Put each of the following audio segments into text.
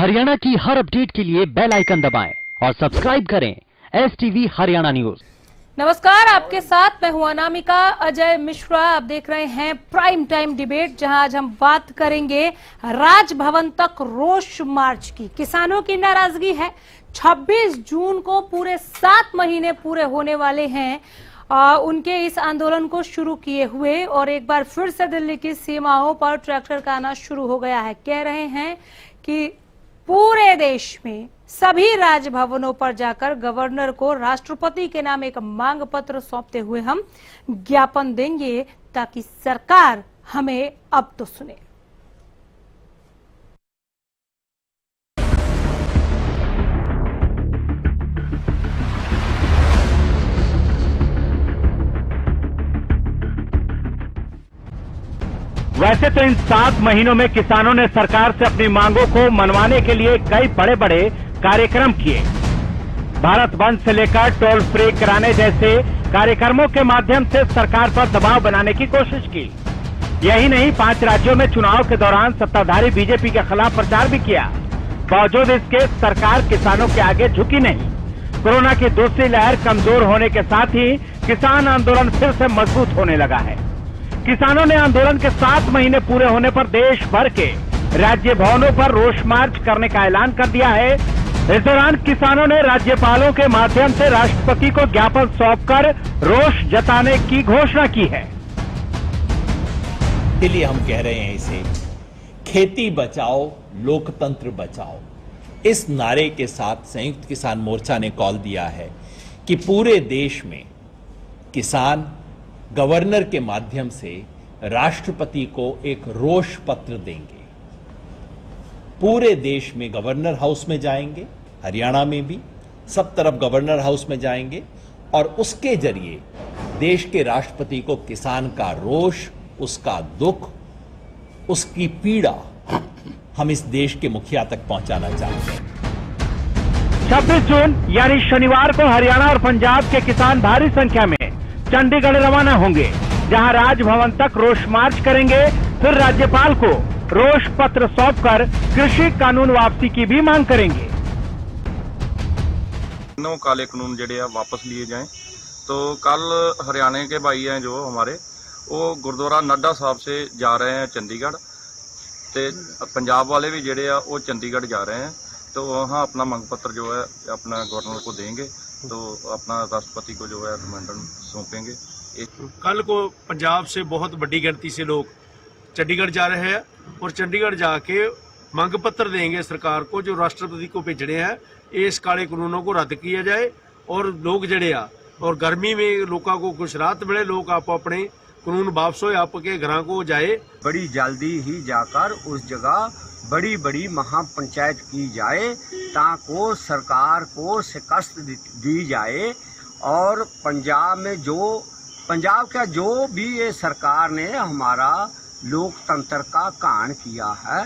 हरियाणा की हर अपडेट के लिए बेल आइकन दबाएं और सब्सक्राइब करें STV हरियाणा न्यूज। नमस्कार, आपके साथ मैं हूं अनामिका। अजय मिश्रा, आप देख रहे हैं प्राइम टाइम डिबेट, जहां आज हम बात करेंगे राजभवन तक रोष मार्च की। किसानों की नाराजगी है। 26 जून को पूरे 7 महीने पूरे होने वाले हैं उनके इस आंदोलन को शुरू किए हुए, और एक बार फिर से दिल्ली की सीमाओं पर ट्रैक्टर का आना शुरू हो गया है। कह रहे हैं कि पूरे देश में सभी राजभवनों पर जाकर गवर्नर को राष्ट्रपति के नाम एक मांग पत्र सौंपते हुए हम ज्ञापन देंगे, ताकि सरकार हमें अब तो सुने। वैसे तो इन 7 महीनों में किसानों ने सरकार से अपनी मांगों को मनवाने के लिए कई बड़े बड़े कार्यक्रम किए। भारत बंद से लेकर टोल फ्री कराने जैसे कार्यक्रमों के माध्यम से सरकार पर दबाव बनाने की कोशिश की। यही नहीं, 5 राज्यों में चुनाव के दौरान सत्ताधारी बीजेपी के खिलाफ प्रचार भी किया। बावजूद इसके सरकार किसानों के आगे झुकी नहीं। कोरोना की दूसरी लहर कमजोर होने के साथ ही किसान आंदोलन फिर से मजबूत होने लगा है। किसानों ने आंदोलन के 7 महीने पूरे होने पर देश भर के राज्य भवनों पर रोष मार्च करने का ऐलान कर दिया है। इस दौरान किसानों ने राज्यपालों के माध्यम से राष्ट्रपति को ज्ञापन सौंपकर रोष जताने की घोषणा की है। इसलिए हम कह रहे हैं इसे खेती बचाओ लोकतंत्र बचाओ। इस नारे के साथ संयुक्त किसान मोर्चा ने कॉल दिया है कि पूरे देश में किसान गवर्नर के माध्यम से राष्ट्रपति को एक रोष पत्र देंगे। पूरे देश में गवर्नर हाउस में जाएंगे, हरियाणा में भी सब तरफ गवर्नर हाउस में जाएंगे, और उसके जरिए देश के राष्ट्रपति को किसान का रोष, उसका दुख, उसकी पीड़ा हम इस देश के मुखिया तक पहुंचाना चाहते हैं। 26 जून यानी शनिवार को हरियाणा और पंजाब के किसान भारी संख्या में चंडीगढ़ रवाना होंगे, जहां राजभवन तक रोष मार्च करेंगे। फिर राज्यपाल को रोष पत्र सौंपकर कृषि कानून वापसी की भी मांग करेंगे। तीनों काले कानून जेडे वापस लिए जाएं। तो कल हरियाणा के भाई हैं जो हमारे, वो गुरुद्वारा नड्डा साहब से जा रहे हैं चंडीगढ़, ते पंजाब वाले भी जेडे वो चंडीगढ़ जा रहे हैं। तो वहाँ अपना मांग पत्र जो है अपना गवर्नर को देंगे, तो अपना राष्ट्रपति को जो है रिमांडर सौंपेंगे। कल को पंजाब से बहुत बड़ी गिनती से लोग चंडीगढ़ जा रहे हैं, और चंडीगढ़ जाके मांग पत्र देंगे सरकार को, जो राष्ट्रपति को भेजने हैं। इस काले कानूनों को रद्द किया जाए, और लोग जड़े आ और गर्मी में लोगों को कुछ राहत मिले, लोग आप अपने कानून वापस हो आपके घरों को जाए। बड़ी जल्दी ही जाकर उस जगह बड़ी बड़ी महापंचायत की जाए, ताकि सरकार को शिकस्त दी जाए। और पंजाब का जो भी ये सरकार ने हमारा लोकतंत्र का कान किया है,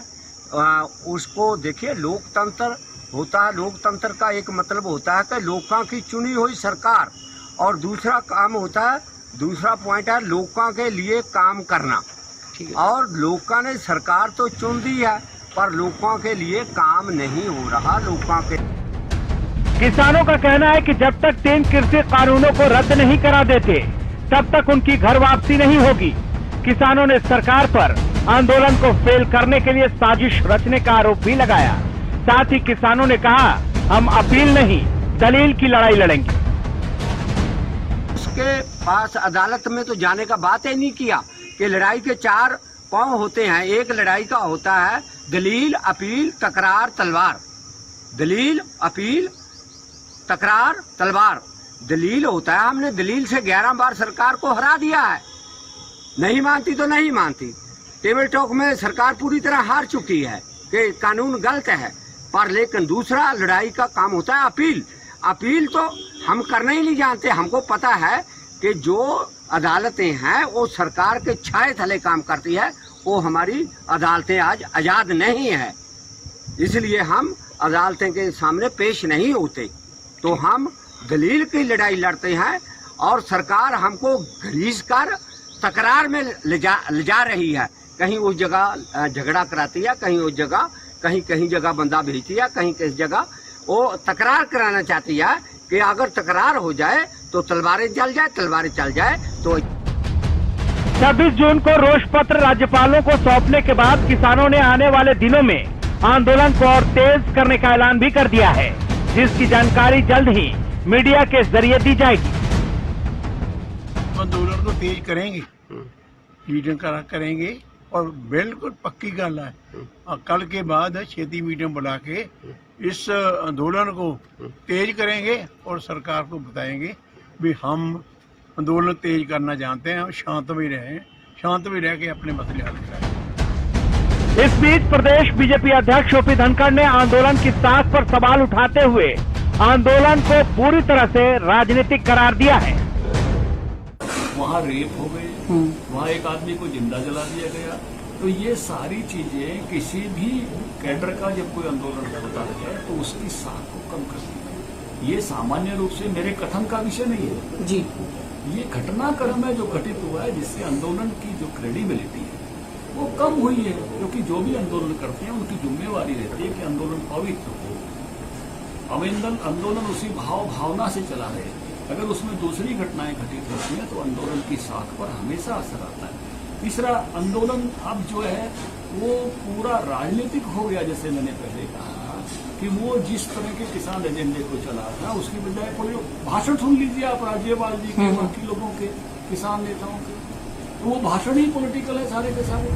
उसको देखिए। लोकतंत्र होता है, लोकतंत्र का एक मतलब होता है कि लोगों की चुनी हुई सरकार, और दूसरा काम होता है, दूसरा पॉइंट है लोगों के लिए काम करना। और लोगों ने सरकार तो चुन दी है, पर लोगों के लिए काम नहीं हो रहा। लोगों के किसानों का कहना है कि जब तक 3 कृषि कानूनों को रद्द नहीं करा देते, तब तक उनकी घर वापसी नहीं होगी। किसानों ने सरकार पर आंदोलन को फेल करने के लिए साजिश रचने का आरोप भी लगाया। साथ ही किसानों ने कहा, हम अपील नहीं दलील की लड़ाई लड़ेंगे। उसके पास अदालत में तो जाने का बात ही नहीं किया कि लड़ाई के 4 पांव होते हैं। एक लड़ाई का होता है दलील, अपील, तकरार, तलवार। दलील, अपील, तकरार, तलवार। दलील होता है, हमने दलील से 11 बार सरकार को हरा दिया है। नहीं मानती तो नहीं मानती। टेबल टॉक में सरकार पूरी तरह हार चुकी है कि कानून गलत है। पर लेकिन दूसरा लड़ाई का काम होता है अपील। अपील तो हम करना ही नहीं जानते। हमको पता है कि जो अदालतें हैं वो सरकार के छाए थले काम करती है। वो हमारी अदालतें आज आजाद नहीं है, इसलिए हम अदालतें के सामने पेश नहीं होते। तो हम दलील की लड़ाई लड़ते हैं, और सरकार हमको घसीट कर तकरार में ले जा रही है। कहीं उस जगह झगड़ा कराती है, कहीं उस जगह कहीं कहीं जगह बंदा भेजती है, कहीं कहीं जगह वो तकरार कराना चाहती है कि अगर तकरार हो जाए तो तलवारें चल जाए, तलवारें चल जाए तो 26 जून को रोष पत्र राज्यपालों को सौंपने के बाद किसानों ने आने वाले दिनों में आंदोलन को और तेज करने का ऐलान भी कर दिया है, जिसकी जानकारी जल्द ही मीडिया के जरिए दी जाएगी। आंदोलन को तेज करेंगे, मीटिंग करेंगे और बिल्कुल पक्की गल है, कल के बाद छेती मीटिंग बुला के इस आंदोलन को तेज करेंगे और सरकार को बताएंगे भी हम आंदोलन तेज करना जानते हैं, हम शांत भी रहें, शांत भी रह के अपने मसले हल कराएं। इस बीच प्रदेश बीजेपी अध्यक्ष ओपी धनखड़ ने आंदोलन की साख पर सवाल उठाते हुए आंदोलन को पूरी तरह से राजनीतिक करार दिया है। वहाँ रेप हो गए, वहाँ एक आदमी को जिंदा जला दिया गया, तो ये सारी चीजें किसी भी कैडर का जब कोई आंदोलन होता है तो उसकी साख को कम करती है। ये सामान्य रूप से मेरे कथन का विषय नहीं है जी, ये घटनाक्रम है जो घटित हुआ है, जिससे आंदोलन की जो क्रेडिबिलिटी है वो कम हुई है, क्योंकि जो भी आंदोलन करते हैं उनकी जिम्मेवारी रहती है कि आंदोलन पवित्र हो, आंदोलन उसी भावना से चला रहे। अगर उसमें दूसरी घटनाएं घटित होती हैं तो आंदोलन की साख पर हमेशा असर आता है। तीसरा, आंदोलन अब जो है वो पूरा राजनीतिक हो गया, जैसे मैंने पहले कहा कि वो जिस तरह के किसान एजेंडे को चला था उसकी बजाय कोई भाषण सुन लीजिए आप राज्यपाल जी के, बाकी लोगों के, किसान नेताओं के, तो वो भाषण ही पॉलिटिकल है सारे के सारे।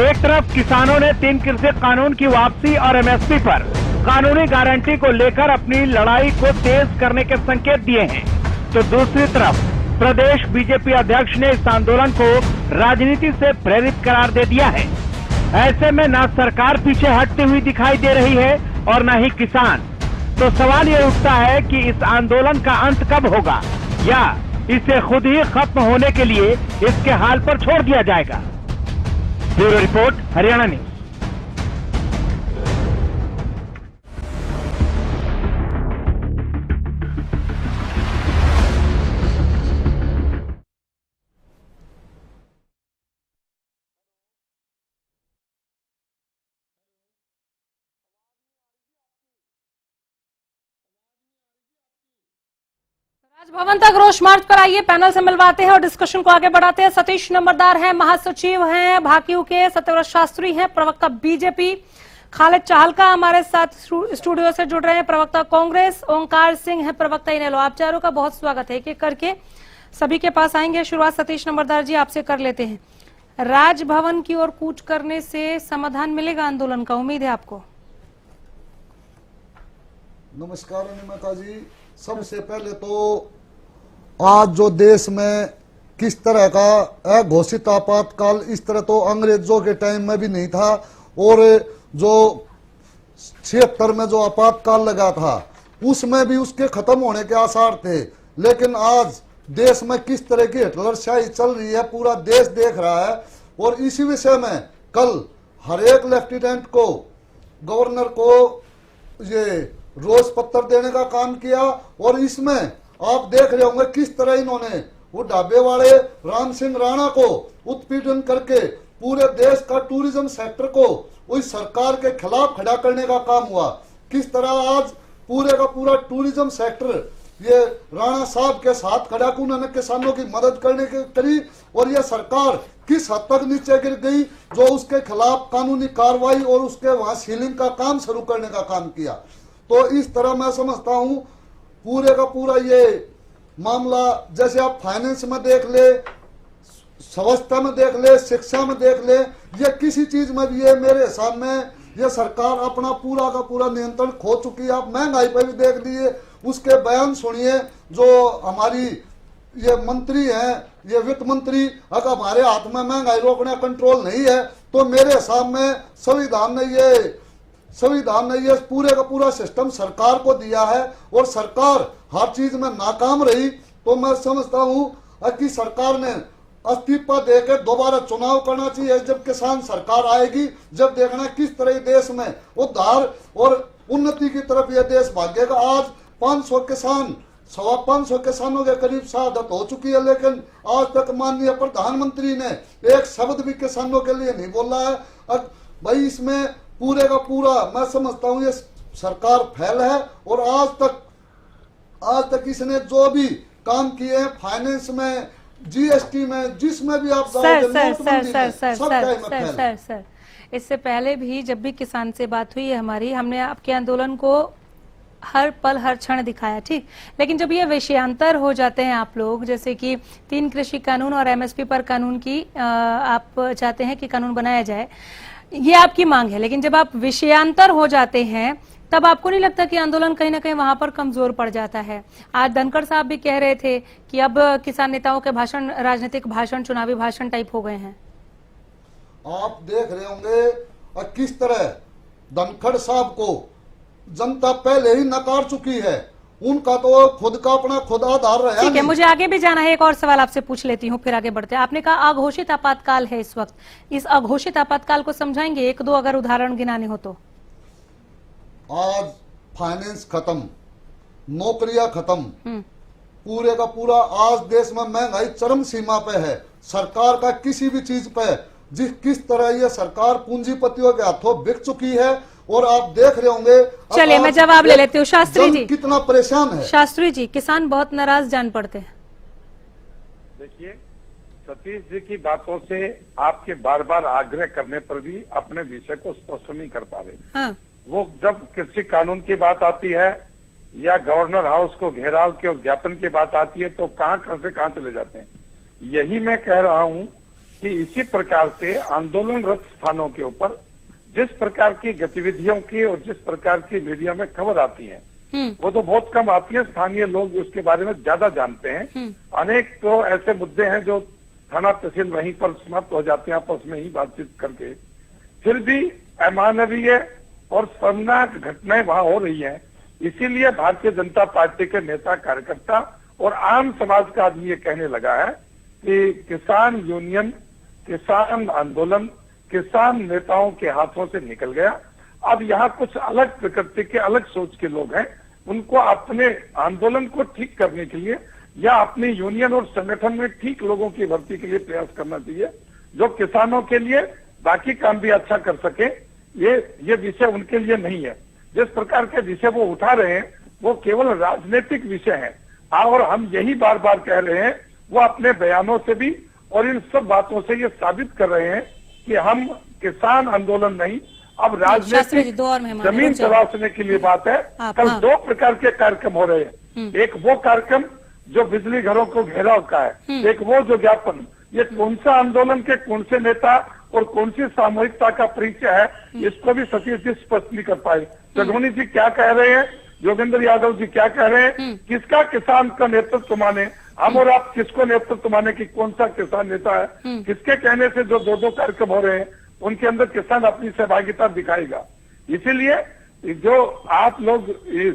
एक तरफ किसानों ने 3 कृषि कानून की वापसी और एमएसपी पर कानूनी गारंटी को लेकर अपनी लड़ाई को तेज करने के संकेत दिए हैं, तो दूसरी तरफ प्रदेश बीजेपी अध्यक्ष ने इस आंदोलन को राजनीति से प्रेरित करार दे दिया है। ऐसे में न सरकार पीछे हटती हुई दिखाई दे रही है और न ही किसान। तो सवाल ये उठता है कि इस आंदोलन का अंत कब होगा, या इसे खुद ही खत्म होने के लिए इसके हाल पर छोड़ दिया जाएगा। Bureau report, Haryana news. Raj Bhavan तक रोष मार्च पर आइए, पैनल से मिलवाते हैं और डिस्कशन को आगे बढ़ाते हैं। सतीश नंबरदार हैं, महासचिव हैं भाकियू के, सत्यव्रत शास्त्री हैं प्रवक्ता बीजेपी, खालिद चाहलका हमारे साथ स्टूडियो से जुड़ रहे हैं प्रवक्ता कांग्रेस, ओंकार सिंह है प्रवक्ता इनेलो। आप चारों का बहुत स्वागत है, एक एक करके सभी के पास आएंगे। शुरुआत सतीश नंबरदार जी आपसे कर लेते हैं। राजभवन की ओर कूच करने से समाधान मिलेगा आंदोलन का, उम्मीद है आपको? नमस्कार अनिमिका जी, सबसे पहले तो आज जो देश में किस तरह का अघोषित आपातकाल, इस तरह तो अंग्रेजों के टाइम में भी नहीं था, और जो 76 में जो आपातकाल लगा था उसमें भी उसके खत्म होने के आसार थे। लेकिन आज देश में किस तरह की हिटलरशाही चल रही है पूरा देश देख रहा है, और इसी विषय में कल हर एक लेफ्टिनेंट को, गवर्नर को ये रोष पत्र देने का काम किया। और इसमें आप देख रहे होंगे किस तरह इन्होंने वो ढाबे वाले राम सिंह राणा को उत्पीड़न करके पूरे देश का टूरिज्म सेक्टर को उस सरकार के खिलाफ खड़ा करने का काम हुआ। किस तरह आज पूरे का पूरा टूरिज्म सेक्टर ये राणा साहब के साथ खड़ा कर उन्होंने किसानों की मदद करने की करी, और ये सरकार किस हद तक नीचे गिर गई जो उसके खिलाफ कानूनी कार्रवाई और उसके वहां सीलिंग का काम शुरू करने का काम किया। तो इस तरह मैं समझता हूं पूरे का पूरा ये मामला, जैसे आप फाइनेंस में देख ले, स्वास्थ्य में देख ले, शिक्षा में देख ले, ये किसी चीज में भी ये मेरे हिसाब में ये सरकार अपना पूरा का पूरा नियंत्रण खो चुकी है। आप महंगाई पर भी देख लीजिए, उसके बयान सुनिए जो हमारी ये मंत्री हैं, ये वित्त मंत्री, अगर हमारे हाथ में महंगाई रोकने कंट्रोल नहीं है तो मेरे हिसाब में संविधान ने ये पूरे का पूरा सिस्टम सरकार को दिया है, और सरकार हर चीज में नाकाम रही। तो मैं समझता हूं कि सरकार ने इस्तीफा देकर दोबारा चुनाव करना चाहिए। जब किसान सरकार आएगी, जब देखना किस तरह देश में उद्धार और उन्नति की तरफ यह देश भागेगा। आज 500 किसान, 550 किसानों के करीब शहादत हो चुकी है, लेकिन आज तक माननीय प्रधानमंत्री ने एक शब्द भी किसानों के लिए नहीं बोला है। भाई इसमें पूरे का पूरा मैं समझता हूँ ये सरकार फेल है। और आज तक इसने जो भी काम किए हैं फाइनेंस में, जीएसटी में, जिसमें भी आप सर, इससे पहले भी जब भी किसान से बात हुई है हमारी, हमने आपके आंदोलन को हर पल हर क्षण दिखाया, ठीक। लेकिन जब ये विषयांतर हो जाते हैं आप लोग, जैसे कि 3 कृषि कानून और एमएसपी पर कानून की आप चाहते हैं कि कानून बनाया जाए, ये आपकी मांग है, लेकिन जब आप विषयांतर हो जाते हैं तब आपको नहीं लगता कि आंदोलन कहीं ना कहीं वहां पर कमजोर पड़ जाता है? आज धनखड़ साहब भी कह रहे थे कि अब किसान नेताओं के भाषण राजनीतिक भाषण, चुनावी भाषण टाइप हो गए हैं। आप देख रहे होंगे और किस तरह धनखड़ साहब को जनता पहले ही नकार चुकी है। उनका तो खुद का अपना खुद आधार रहा। ठीक है, मुझे आगे भी जाना है। एक और सवाल आपसे पूछ लेती हूँ, फिर आगे बढ़ते हैं। आपने कहा अघोषित आपातकाल है इस वक्त, इस अघोषित आपातकाल को समझाएंगे? 1-2 अगर उदाहरण गिनाने हो तो। आज फाइनेंस खत्म, नौकरियां खत्म, पूरे का पूरा आज देश में महंगाई चरम सीमा पे है। सरकार का किसी भी चीज पे किस तरह ये सरकार पूंजीपतियों के हाथों बिक चुकी है। और आप देख रहे होंगे। चलिए मैं जवाब ले लेती हूँ। शास्त्री जी कितना परेशान है। शास्त्री जी, किसान बहुत नाराज जान पड़ते हैं। देखिए, सतीश जी की बातों से आपके बार बार आग्रह करने पर भी अपने विषय को स्पष्ट नहीं कर पा रहे। हाँ। वो जब कृषि कानून की बात आती है या गवर्नर हाउस को घेराव के और ज्ञापन की बात आती है तो कहां से कहां चले जाते हैं। यही मैं कह रहा हूं कि इसी प्रकार से आंदोलनरत स्थानों के ऊपर जिस प्रकार की गतिविधियों की और जिस प्रकार की मीडिया में खबर आती है वो तो बहुत कम आती है। स्थानीय लोग उसके बारे में ज्यादा जानते हैं। अनेक तो ऐसे मुद्दे हैं जो थाना तहसील वहीं पर समाप्त हो जाते हैं आपस में ही बातचीत करके। फिर भी अमानवीय और शर्मनाक घटनाएं वहां हो रही हैं। इसीलिए भारतीय जनता पार्टी के नेता कार्यकर्ता और आम समाज का आदमी ये कहने लगा है कि किसान यूनियन, किसान आंदोलन किसान नेताओं के हाथों से निकल गया। अब यहाँ कुछ अलग प्रकृति के, अलग सोच के लोग हैं। उनको अपने आंदोलन को ठीक करने के लिए या अपनी यूनियन और संगठन में ठीक लोगों की भर्ती के लिए प्रयास करना चाहिए जो किसानों के लिए बाकी काम भी अच्छा कर सके। ये विषय उनके लिए नहीं है। जिस प्रकार के विषय वो उठा रहे हैं वो केवल राजनीतिक विषय है। और हम यही बार बार कह रहे हैं, वो अपने बयानों से भी और इन सब बातों से ये साबित कर रहे हैं कि हम किसान आंदोलन नहीं, अब राजनीतिक जमीन तलाशने के लिए बात है। कल 2 प्रकार के कार्यक्रम हो रहे हैं। एक वो कार्यक्रम जो बिजली घरों को घेराव का है, एक वो जो ज्ञापन। ये कौन सा आंदोलन के कौन से नेता और कौन सी सामूहिकता का परिचय है, इसको भी सतीश जी स्पष्ट नहीं कर पाए। चढ़ोनी जी क्या कह रहे हैं, योगेंद्र यादव जी क्या कह रहे हैं, किसका किसान का नेतृत्व माने, हम और आप किसको नेतृत्व माने कि कौन सा किसान नेता है, किसके कहने से जो 2 कार्यक्रम हो रहे हैं उनके अंदर किसान अपनी सहभागिता दिखाएगा। इसीलिए जो आप लोग इस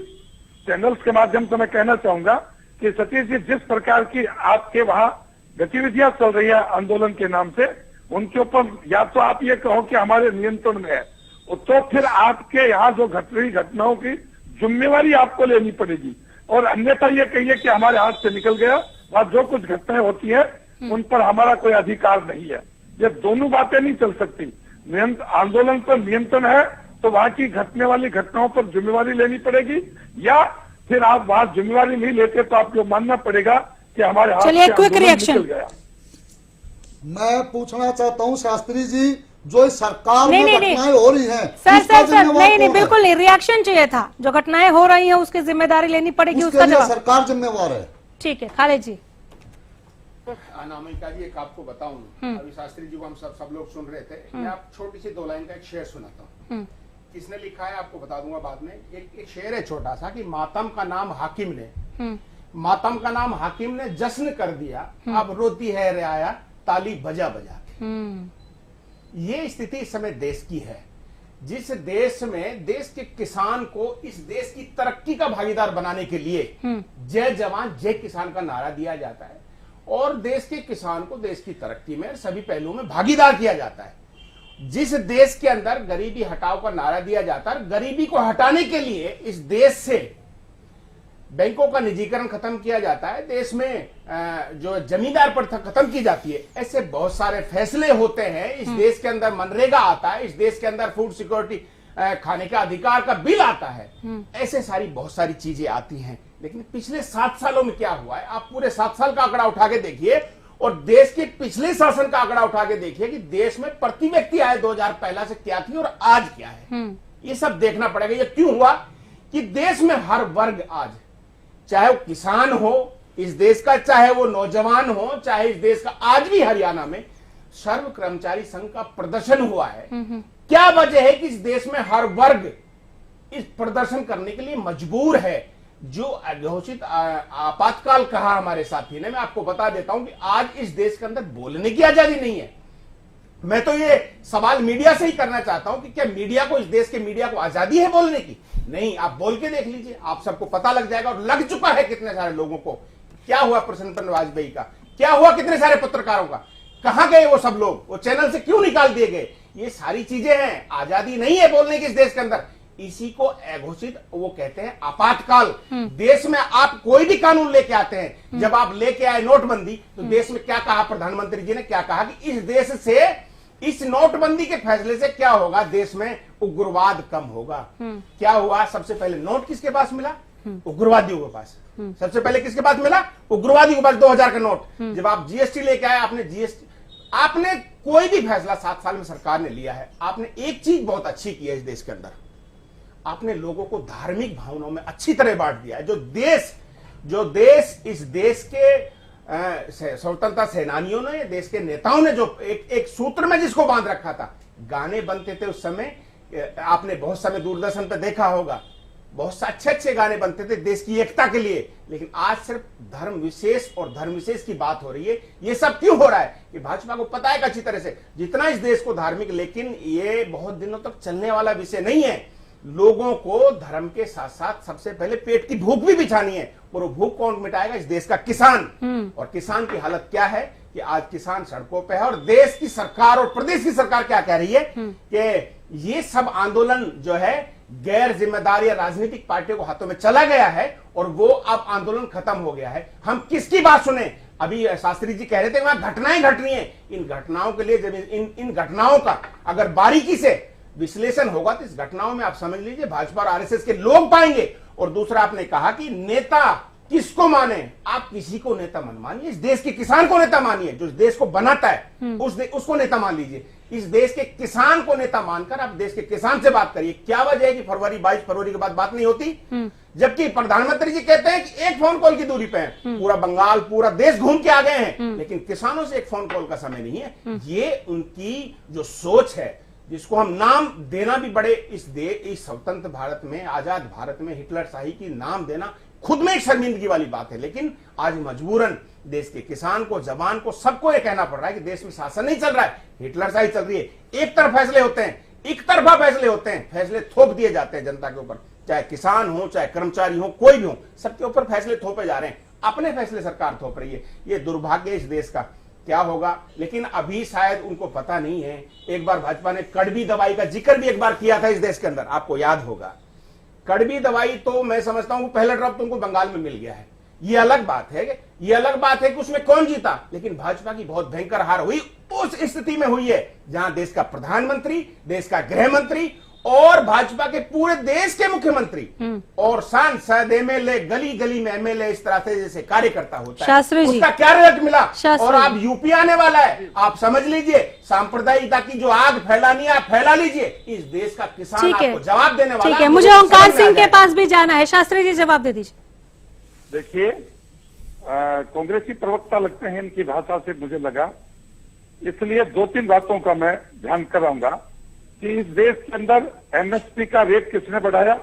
चैनल्स के माध्यम से मैं कहना चाहूंगा कि सतीश जी जिस प्रकार की आपके वहां गतिविधियां चल रही है आंदोलन के नाम से, उनके ऊपर या तो आप ये कहो कि हमारे नियंत्रण में है, तो फिर आपके यहाँ जो घट रही घटनाओं की जिम्मेवारी आपको लेनी पड़ेगी। और अन्यथा ये कहिए कि हमारे हाथ से निकल गया, वहां जो कुछ घटनाएं होती है उन पर हमारा कोई अधिकार नहीं है। ये दोनों बातें नहीं चल सकती। आंदोलन पर नियंत्रण है तो वहां की घटने वाली घटनाओं पर जिम्मेवारी लेनी पड़ेगी, या फिर आप वहां जिम्मेवारी नहीं लेते तो आपको मानना पड़ेगा कि हमारे हाथ से निकल गया। मैं पूछना चाहता हूं शास्त्री जी, जो सरकार में घटनाएं हो रही हैं, सर नहीं बिल्कुल नहीं, रिएक्शन चाहिए था। जो घटनाएं हो रही हैं उसकी जिम्मेदारी लेनी पड़ेगी, उसका जवाब सरकार जिम्मेवार है। ठीक है खालिद जी। अनामिका जी, एक आपको बताऊं, अभी शास्त्री जी को हम सब लोग सुन रहे थे। मैं आप छोटी सी 2 लाइन का एक शेर सुनाता हूँ। किसने लिखा है आपको बता दूंगा बाद में। एक शेर है छोटा सा कि मातम का नाम हाकिम ने, मातम का नाम हाकिम ने जश्न कर दिया, अब रोती है रियाया ताली बजा बजा। ये स्थिति इस समय देश की है, जिस देश में देश के किसान को इस देश की तरक्की का भागीदार बनाने के लिए जय जवान जय किसान का नारा दिया जाता है और देश के किसान को देश की तरक्की में सभी पहलुओं में भागीदार किया जाता है। जिस देश के अंदर गरीबी हटाओ का नारा दिया जाता है, गरीबी को हटाने के लिए इस देश से बैंकों का निजीकरण खत्म किया जाता है, देश में जो जमींदार प्रथा खत्म की जाती है, ऐसे बहुत सारे फैसले होते हैं। इस देश के अंदर मनरेगा आता है, इस देश के अंदर फूड सिक्योरिटी खाने का अधिकार का बिल आता है, ऐसे सारी बहुत सारी चीजें आती हैं। लेकिन पिछले 7 सालों में क्या हुआ है, आप पूरे 7 साल का आंकड़ा उठा के देखिए और देश के पिछले शासन का आंकड़ा उठा के देखिए कि देश में प्रति व्यक्ति आय 2001 से क्या थी और आज क्या है। ये सब देखना पड़ेगा। ये क्यों हुआ कि देश में हर वर्ग आज, चाहे वो किसान हो इस देश का, चाहे वो नौजवान हो, चाहे इस देश का, आज भी हरियाणा में सर्व कर्मचारी संघ का प्रदर्शन हुआ है। क्या वजह है कि इस देश में हर वर्ग इस प्रदर्शन करने के लिए मजबूर है। जो अघोषित आपातकाल कहा हमारे साथी ने, मैं आपको बता देता हूं कि आज इस देश के अंदर बोलने की आजादी नहीं है। मैं तो ये सवाल मीडिया से ही करना चाहता हूं कि क्या मीडिया को, इस देश के मीडिया को आजादी है बोलने की? नहीं, आप बोल के देख लीजिए, आप सबको पता लग जाएगा और लग चुका है कितने सारे लोगों को। क्या हुआ प्रसन्न वाजपेयी का, क्या हुआ कितने सारे पत्रकारों का, कहां गए वो सब लोग, वो चैनल से क्यों निकाल दिए गए? ये सारी चीजें हैं। आजादी नहीं है बोलने की इस देश के अंदर। इसी को अघोषित वो कहते हैं आपातकाल। देश में आप कोई भी कानून लेके आते हैं, जब आप लेके आए नोटबंदी, तो देश में क्या कहा प्रधानमंत्री जी ने, क्या कहा कि इस देश से, इस नोटबंदी के फैसले से क्या होगा, देश में उग्रवाद कम होगा। क्या हुआ? सबसे पहले नोट किसके पास मिला? उग्रवादियों के पास। सबसे पहले किसके पास मिला? उग्रवादियों के पास 2000 का नोट। जब आप जीएसटी लेके आए, आपने कोई भी फैसला 7 साल में सरकार ने लिया है, आपने एक चीज बहुत अच्छी की है इस देश के अंदर, आपने लोगों को धार्मिक भावनाओं में अच्छी तरह बांट दिया है। जो देश इस देश के स्वतंत्रता सेनानियों ने, देश के नेताओं ने जो एक सूत्र में जिसको बांध रखा था, गाने बनते थे उस समय, आपने बहुत समय दूरदर्शन पे देखा होगा, बहुत से अच्छे गाने बनते थे देश की एकता के लिए। लेकिन आज सिर्फ धर्म विशेष और धर्म विशेष की बात हो रही है। ये सब क्यों हो रहा है? कि भाजपा को पता है अच्छी तरह से जितना इस देश को धार्मिक, लेकिन ये बहुत दिनों तक चलने वाला विषय नहीं है। लोगों को धर्म के साथ साथ सबसे पहले पेट की भूख भी बिछानी है, और वो भूख कौन मिटाएगा? इस देश का किसान। और किसान की हालत क्या है कि आज किसान सड़कों पे है, और देश की सरकार और प्रदेश की सरकार क्या कह रही है कि ये सब आंदोलन जो है गैर जिम्मेदार या राजनीतिक पार्टियों को हाथों में चला गया है और वो अब आंदोलन खत्म हो गया है। हम किसकी बात सुने? अभी शास्त्री जी कह रहे थे वहां घटनाएं घट रही हैं। इन घटनाओं के लिए जब इन घटनाओं का अगर बारीकी से विश्लेषण होगा तो इस घटनाओं में आप समझ लीजिए भाजपा और आरएसएस के लोग पाएंगे। और दूसरा, आपने कहा कि नेता किसको माने? आप किसी को नेता मत मानिए, इस देश के किसान को नेता मानिए, जो इस देश को बनाता है उसको नेता मान लीजिए। इस देश के किसान को नेता मानकर आप देश के किसान से बात करिए। क्या वजह है कि 22 फरवरी के बाद बात नहीं होती? जबकि प्रधानमंत्री जी कहते हैं कि एक फोन कॉल की दूरी पे है, पूरा बंगाल, पूरा देश घूम के आ गए हैं, लेकिन किसानों से एक फोन कॉल का समय नहीं है। ये उनकी जो सोच है, जिसको हम नाम देना भी बड़े, इस स्वतंत्र भारत में, आजाद भारत में हिटलर शाही की नाम देना खुद में एक शर्मिंदगी वाली बात है। लेकिन आज मजबूरन देश के किसान को, जवान को, सबको यह कहना पड़ रहा है कि देश में शासन नहीं चल रहा है, हिटलर शाही चल रही है। एक तरफ फैसले होते हैं, एक तरफा फैसले होते हैं, फैसले थोप दिए जाते हैं जनता के ऊपर, चाहे किसान हो, चाहे कर्मचारी हो, कोई भी हो, सबके ऊपर फैसले थोपे जा रहे हैं। अपने फैसले सरकार थोप रही है। ये दुर्भाग्य इस देश का। क्या होगा? लेकिन अभी शायद उनको पता नहीं है। एक बार भाजपा ने कड़वी दवाई का जिक्र भी एक बार किया था इस देश के अंदर, आपको याद होगा। कड़वी दवाई तो मैं समझता हूं पहला ड्रॉप तुमको बंगाल में मिल गया है। ये अलग बात है, ये अलग बात है कि उसमें कौन जीता, लेकिन भाजपा की बहुत भयंकर हार हुई उस स्थिति में हुई है जहां देश का प्रधानमंत्री, देश का गृह मंत्री और भाजपा के पूरे देश के मुख्यमंत्री और सांसद, एमएलए, गली गली में एमएलए इस तरह से जैसे कार्यकर्ता होता है, उसका क्या रिजल्ट मिला? और आप यूपी आने वाला है, आप समझ लीजिए, सांप्रदायिकता की जो आग फैलानी है आप फैला लीजिए। इस देश का किसान आपको जवाब देने वाला है। ठीक है, मुझे ओंकार सिंह के पास भी जाना है। शास्त्री जी जवाब दे दीजिए। देखिए, कांग्रेसी प्रवक्ता लगते हैं, इनकी भाषा से मुझे लगा, इसलिए 2-3 बातों का मैं ध्यान कराऊंगा कि इस देश के अंदर एमएसपी का रेट किसने बढ़ाया?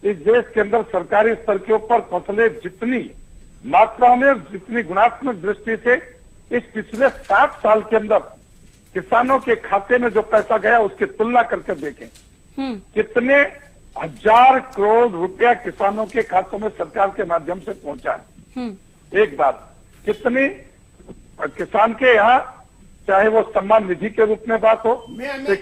इस देश के अंदर सरकारी स्तर के ऊपर फसलें जितनी मात्रा में, जितनी गुणात्मक दृष्टि से इस पिछले 60 साल के अंदर किसानों के खाते में जो पैसा गया उसकी तुलना करके देखें, कितने 1000 करोड़ रुपया किसानों के खातों में सरकार के माध्यम से पहुंचा है। एक बात, कितनी किसान के यहाँ, चाहे वो सम्मान निधि के रूप में बात हो,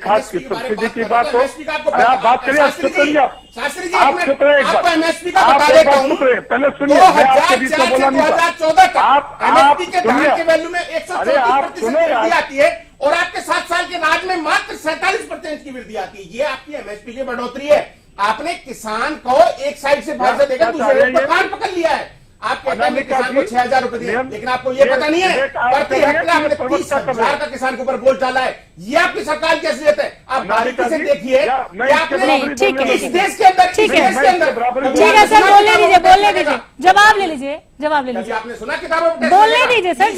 खाद की सब्सिडी की बात हो, आप बात करिए शास्त्री जी आप चुप रहे, आपको एमएसपी का आप बता एक देता बार हूँ। चुप रहे, पहले सुनिए, मैं आपके बीच में 2004 बोला से नहीं था। 2014 तक आप एमएसपी के धान सुनिए। के वैल्यू में अरे आप 134% सुनो यार। वृद्धि आती है और आपके 7 साल के राज में मात्र 47% की वृद्धि आती है। ये आपकी एमएसपी की बढ़ोतरी है। आपने किसान को एक साइड से फायदा देकर दूसरे पर कान पकड़ लिया है। आप कहते हैं किसान को 6,000 रुपए दिए, लेकिन आपको ये पता नहीं है प्रति हेक्टेयर आपने 30,000 का किसान के ऊपर बोझ डाला है। ये आपकी सरकार की असलियत है। आप बारीकी से देखिए कि आपने इस देश के अंदर ठीक है सर, बोलने दीजिए, जवाब ले लीजिए, आपने सुना किताबों में बोलने दीजिए सर,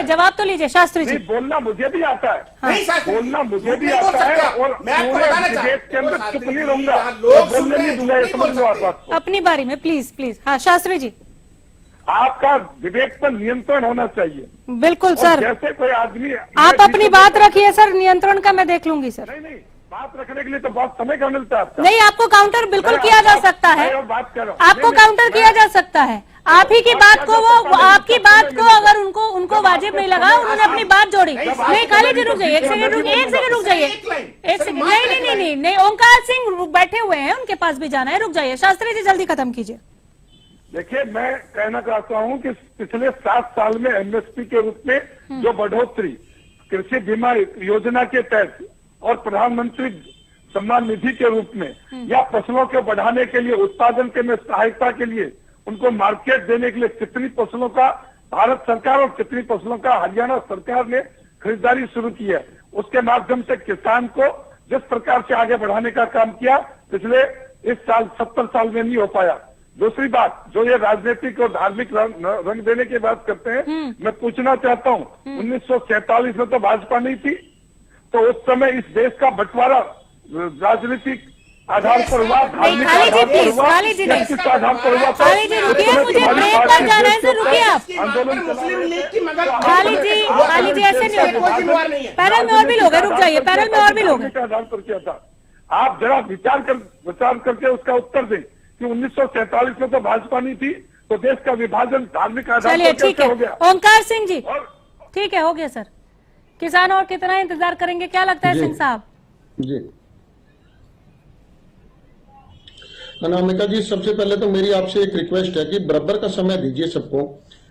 जवाब तो लीजिए शास्त्री जी। नहीं, बोलना मुझे भी आता है, नहीं शास्त्री, बोलना मुझे भी नहीं बोल आता है, सकते। और मैं आपको पूरे बताना डिबेट के अंदर चाहता चुप हूं, नहीं रहूंगा, लोग बोलने नहीं दूंगा, ये समझ लो आप बात को। अपनी बारी में प्लीज। हाँ शास्त्री जी, आपका डिबेट पर नियंत्रण होना चाहिए। बिल्कुल और सर, जैसे कोई आदमी आप अपनी बात रखिए सर, नियंत्रण का मैं देख लूंगी सर। नहीं, बात रखने के लिए तो बहुत समय का मिलता है आपका। नहीं, आपको काउंटर बिल्कुल किया जा सकता है, मैं और बात कर रहा हूं। आपको नहीं, काउंटर किया जा सकता है। आप ही की बात को वो आपकी बात को अगर उनको वाजिब नहीं लगा, उन्होंने अपनी बात जोड़ी। नहीं खाली जी रुक जाइए, एक सेकंड रुक जाइए, एक सेकंड। नहीं, ओंकार सिंह बैठे हुए हैं, उनके पास भी जाना है, रुक जाइए। शास्त्री जी जल्दी खत्म कीजिए। देखिए, मैं कहना चाहता हूं कि पिछले 7 साल में एमएसपी के रूप में जो बढ़ोतरी कृषि बीमा योजना के तहत और प्रधानमंत्री सम्मान निधि के रूप में या फसलों को बढ़ाने के लिए, उत्पादन के में सहायता के लिए, उनको मार्केट देने के लिए कितनी फसलों का भारत सरकार और कितनी फसलों का हरियाणा सरकार ने खरीदारी शुरू की है, उसके माध्यम से किसान को जिस प्रकार से आगे बढ़ाने का काम किया, पिछले इस साल 70 साल में नहीं हो पाया। दूसरी बात, जो ये राजनीतिक और धार्मिक रंग देने की बात करते हैं, मैं पूछना चाहता हूं, 1947 में तो भाजपा नहीं थी, तो उस समय इस देश का बंटवारा राजनीतिक आधार पर हुआ, धार्मिक आधार पर हुआ, व्यक्तिगत आधार पर हुआ। खाली जी रुकिए, मुझे ब्रेक पर जाना है, सर रुकिए आप। मुस्लिम लीग की मगर खाली जी ऐसे नहीं होगा, पैनल में और भी लोग हैं, रुक जाइए, पैनल में और भी लोग हैं। आधार पर किया था। आप जरा विचार करके उसका उत्तर दें कि 1947 में तो भाजपा नहीं थी, तो देश का विभाजन धार्मिक आधार चलिए पर ठीक कैसे है, हो गया? ओंकार सिंह जी ठीक है, हो गया सर। किसान और कितना इंतजार करेंगे, क्या लगता है सिंह साहब? जी अनामिका जी, सबसे पहले तो मेरी आपसे एक रिक्वेस्ट है कि बराबर का समय दीजिए सबको।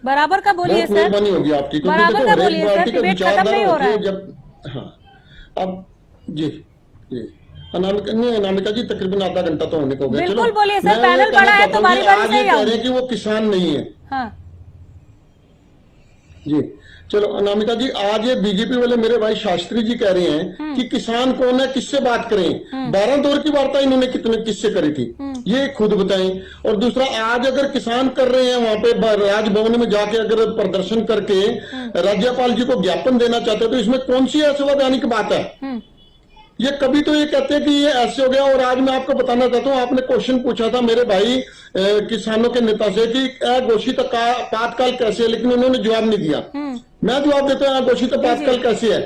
बराबर का बोलिए सर, मेहरबानी होगी आपकी, क्योंकि बराबर का बोलिए सर, पार्टी का डिबेट खत्म नहीं हो रहा है। जब हाँ अब जी अनामिका जी तकरीबन आधा घंटा तो होने को हो गया। बिल्कुल बोलिए सर, पैनल बड़ा है तो बारी बारी से ही कह रहे हैं कि वो किसान नहीं है। हाँ जी चलो अनामिका जी, आज ये बीजेपी वाले मेरे भाई शास्त्री जी कह रहे हैं कि किसान कौन है, किससे बात करें। 12 दौर की वार्ता इन्होंने किससे करी थी, ये खुद बताएं। और दूसरा, आज अगर किसान कर रहे हैं वहां पे राजभवन में जाके अगर प्रदर्शन करके राज्यपाल जी को ज्ञापन देना चाहते हैं, तो इसमें कौन सी असंवैधानिक बात है? ये कभी तो ये कहते हैं कि ये ऐसे हो गया। और आज मैं आपको बताना चाहता हूँ, आपने क्वेश्चन पूछा था मेरे भाई किसानों के नेता से कि अघोषित आपातकाल कैसे है, लेकिन उन्होंने जवाब नहीं दिया। मैं जवाब देता हूँ, अघोषित आपातकाल कैसे है।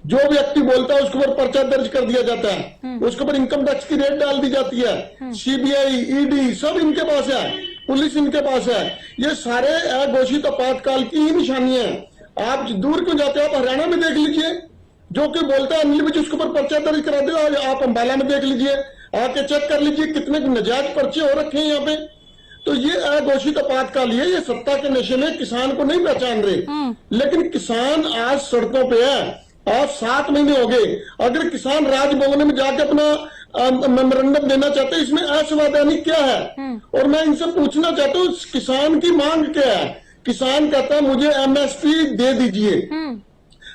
जो व्यक्ति बोलता है उसके ऊपर पर्चा दर्ज कर दिया जाता है, उसके ऊपर इनकम टैक्स की रेट डाल दी जाती है, सीबीआई ईडी सब इनके पास है, पुलिस इनके पास है। ये सारे अघोषित आपातकाल की ही निशानियां हैं। आप दूर क्यों जाते हैं? आप हरियाणा में देख लीजिए, जो कि बोलता है अनिल विज, उसके ऊपर पर्चा दर्ज करा दे। आप अंबाला में देख लीजिए, आके चेक कर लीजिए कितने नजायज पर्चे हो रखे हैं यहाँ पे। तो ये अघोषित आपातकाल है, ये सत्ता के नशे में किसान को नहीं पहचान रहे। लेकिन किसान आज सड़कों पे है, आज 7 महीने हो गए। अगर किसान राजभवन में जाके अपना मेमोरेंडम देना चाहते हैं, इसमें असंवैधानिक क्या है? और मैं इनसे पूछना चाहता हूँ, किसान की मांग क्या है? किसान कहता है मुझे एमएसपी दे दीजिए।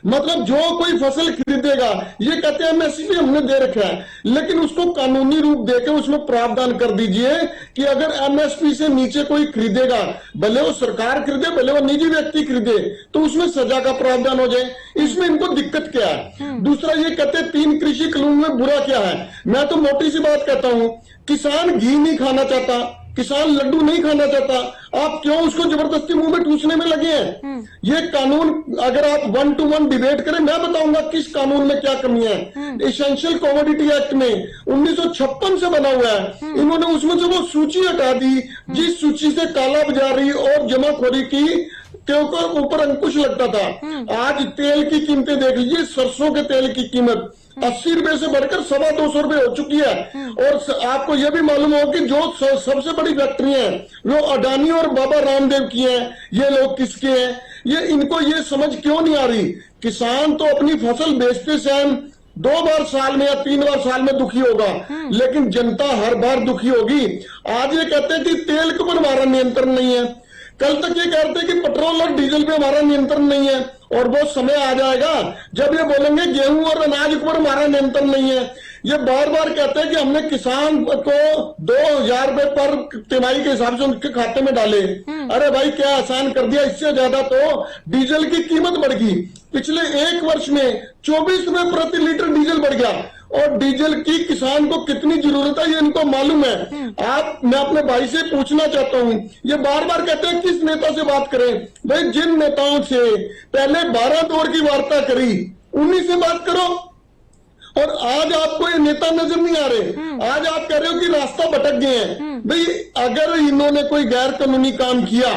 मतलब जो कोई फसल खरीदेगा, ये कहते हैं एमएसपी हमने दे रखा है, लेकिन उसको कानूनी रूप देकर उसमें प्रावधान कर दीजिए कि अगर एमएसपी से नीचे कोई खरीदेगा, भले वो सरकार खरीदे भले वो निजी व्यक्ति खरीदे, तो उसमें सजा का प्रावधान हो जाए। इसमें इनको दिक्कत क्या है? दूसरा, ये कहते हैं 3 कृषि कानून में बुरा क्या है? मैं तो मोटी सी बात कहता हूं, किसान घी नहीं खाना चाहता, किसान लड्डू नहीं खाना चाहता, आप क्यों उसको जबरदस्ती मुंह में ठूसने में लगे हैं? ये कानून अगर आप 1 to 1 डिबेट करें, मैं बताऊंगा किस कानून में क्या कमियां है। एसेंशियल कमोडिटी एक्ट में 1956 से बना हुआ है, इन्होंने उसमें से वो सूची हटा दी जिस सूची से काला बाजारी और जमाखोरी की के ऊपर अंकुश लगता था। आज तेल की कीमतें देख लीजिए, सरसों के तेल की कीमत 80 रुपए से बढ़कर 225 रुपए हो चुकी है। और आपको यह भी मालूम हो कि जो सबसे बड़ी फैक्ट्रियां हैं वो अडानी और बाबा रामदेव की हैं, ये लोग किसके हैं, ये इनको ये समझ क्यों नहीं आ रही। किसान तो अपनी फसल बेचते समय 2 बार साल में या 3 बार साल में दुखी होगा, लेकिन जनता हर बार दुखी होगी। आज ये कहते हैं कि तेल के ऊपर हमारा नियंत्रण नहीं है, कल तक ये कहते हैं कि पेट्रोल और डीजल पे हमारा नियंत्रण नहीं है, और वो समय आ जाएगा जब ये बोलेंगे गेहूं और अनाज के ऊपर हमारा नियंत्रण नहीं है। ये बार बार कहते हैं कि हमने किसान को 2000 रुपए पर तिमाही के हिसाब से उनके खाते में डाले। अरे भाई क्या आसान कर दिया, इससे ज्यादा तो डीजल की कीमत बढ़ गई। पिछले 1 वर्ष में 24 रुपए प्रति लीटर डीजल बढ़ गया, और डीजल की किसान को कितनी जरूरत है ये इनको मालूम है। मैं अपने भाई से पूछना चाहता हूँ, ये बार बार कहते हैं किस नेता से बात करें। भाई जिन नेताओं से पहले 12 दौर की वार्ता करी उन्हीं से बात करो। और आज आपको ये नेता नजर नहीं आ रहे, आज आप कह रहे हो कि रास्ता भटक गए हैं। भाई अगर इन्होंने कोई गैर कानूनी काम किया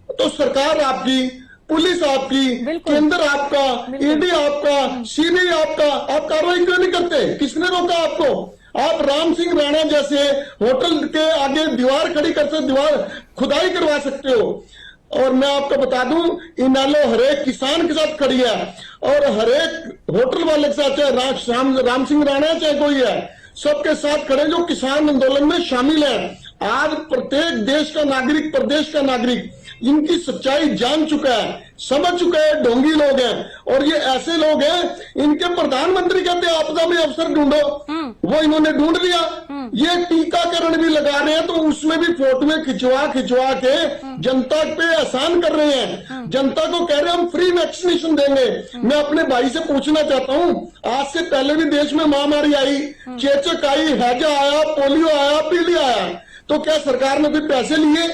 तो सरकार आपकी, पुलिस आपकी, केंद्र आपका, ईडी आपका, सीबीआई आपका, आप कार्रवाई क्यों नहीं करते? किसने रोका आपको? आप राम सिंह राणा जैसे होटल के आगे दीवार खड़ी करके दीवार खुदाई करवा सकते हो। और मैं आपको बता दूं, इनालो हरेक किसान के साथ खड़ी है, और हरेक होटल वाले के साथ, चाहे राम सिंह राणा चाहे कोई है, सबके साथ खड़े जो किसान आंदोलन में शामिल है। आज प्रत्येक देश का नागरिक, प्रदेश का नागरिक इनकी सच्चाई जान चुका है, समझ चुका है, ढोंगी लोग हैं। और ये ऐसे लोग हैं, इनके प्रधानमंत्री कहते हैं आपदा में अवसर ढूंढो, वो इन्होंने ढूंढ लिया। ये टीकाकरण भी लगा रहे हैं तो उसमें भी फोटो खिंचवा के जनता पे एहसान कर रहे हैं। जनता को कह रहे हैं हम फ्री वैक्सीनेशन देंगे। मैं अपने भाई से पूछना चाहता हूँ, आज से पहले भी देश में महामारी आई, चेचक आई, हैजा आया, पोलियो आया, पीलिया आया, तो क्या सरकार ने कोई पैसे लिए?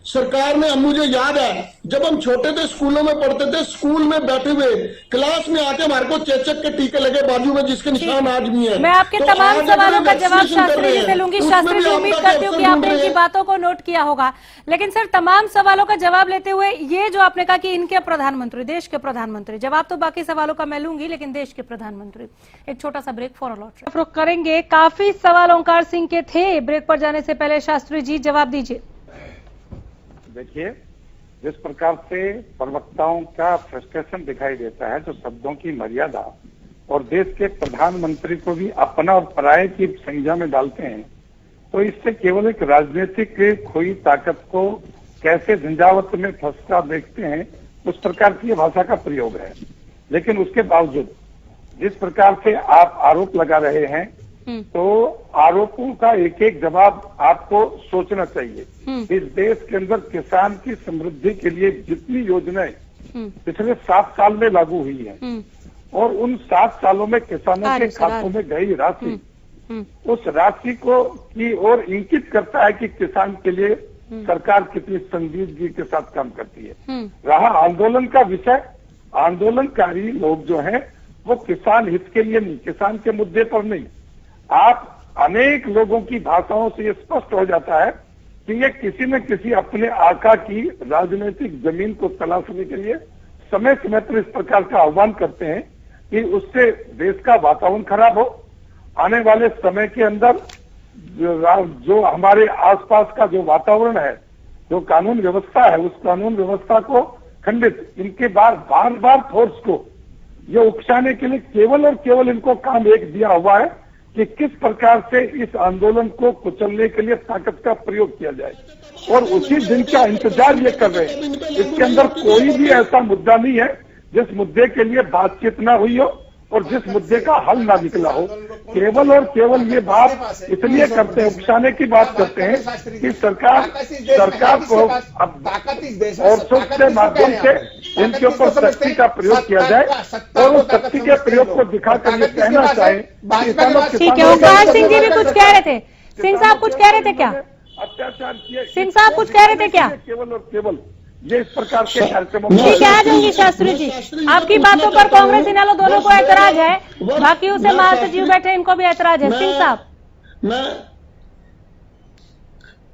सरकार ने, मुझे याद है जब हम छोटे थे स्कूलों में पढ़ते थे, स्कूल में बैठे हुए क्लास में आके हमारे को चेचक के टीके लगे बाजू में, जिसके निशान आज भी हैं। मैं आपके तमाम सवालों का जवाब शास्त्री जी से लूंगी। शास्त्री जी, उम्मीद करती हूँ कि आपने इनकी बातों को नोट किया होगा। लेकिन सर, तमाम सवालों का जवाब लेते हुए ये जो आपने कहा कि इनके प्रधानमंत्री, देश के प्रधानमंत्री, जवाब तो बाकी सवालों का मैं लूंगी, लेकिन देश के प्रधानमंत्री, एक छोटा सा ब्रेक फॉर अलॉट रुक करेंगे। काफी सवाल ओंकार सिंह के थे, ब्रेक पर जाने से पहले शास्त्री जी जवाब दीजिए। देखिए, जिस प्रकार से प्रवक्ताओं का फ्रस्ट्रेशन दिखाई देता है, जो शब्दों की मर्यादा, और देश के प्रधानमंत्री को भी अपना और पराये की संज्ञा में डालते हैं, तो इससे केवल एक राजनीतिक खोई ताकत को कैसे झंझावत में फंसता देखते हैं, उस प्रकार की भाषा का प्रयोग है। लेकिन उसके बावजूद जिस प्रकार से आप आरोप लगा रहे हैं, तो आरोपों का एक एक जवाब आपको सोचना चाहिए। इस देश के अंदर किसान की समृद्धि के लिए जितनी योजनाएं पिछले 7 साल में लागू हुई हैं, और उन 7 सालों में किसानों के खातों में गई राशि, उस राशि को की ओर इंगित करता है कि किसान के लिए सरकार कितनी संजीदगी के साथ काम करती है। रहा आंदोलन का विषय, आंदोलनकारी लोग जो हैं वो किसान हित के लिए नहीं, किसान के मुद्दे पर नहीं, आप अनेक लोगों की भाषाओं से ये स्पष्ट हो जाता है कि ये किसी न किसी अपने आका की राजनीतिक जमीन को तलाशने के लिए समय समय पर इस प्रकार का आह्वान करते हैं कि उससे देश का वातावरण खराब हो। आने वाले समय के अंदर जो हमारे आसपास का जो वातावरण है, जो कानून व्यवस्था है, उस कानून व्यवस्था को खंडित, इनके बार बार फोर्स को ये उकसाने के लिए केवल और केवल इनको काम एक दिया हुआ है कि किस प्रकार से इस आंदोलन को कुचलने के लिए ताकत का प्रयोग किया जाए, और उसी दिन का इंतजार ये कर रहे हैं। इसके अंदर कोई भी ऐसा मुद्दा नहीं है जिस मुद्दे के लिए बातचीत ना हुई हो और जिस मुद्दे का हल ना निकला हो। केवल और केवल ये बात इसलिए करते हैं, उकसाने की बात करते हैं कि सरकार को अब औरतों के माध्यम से इनके ऊपर शक्ति का प्रयोग किया जाए, और उस शक्ति के प्रयोग को दिखाकर ये कहना चाहे। ठीक है, ओंकार सिंह जी भी कुछ कह रहे थे। सिंह साहब कुछ कह रहे थे क्या? अत्याचार किए, सिंह साहब कुछ कह रहे थे क्या? केवल और केवल ये इस प्रकार के कार्यक्रमों ठीक है, आ जाऊंगी शास्त्री जी। आपकी बातों पर कांग्रेस इनेलो दोनों को ऐतराज है, बाकी उसे महासचिव बैठे इनको भी ऐतराज है। सिंह साहब,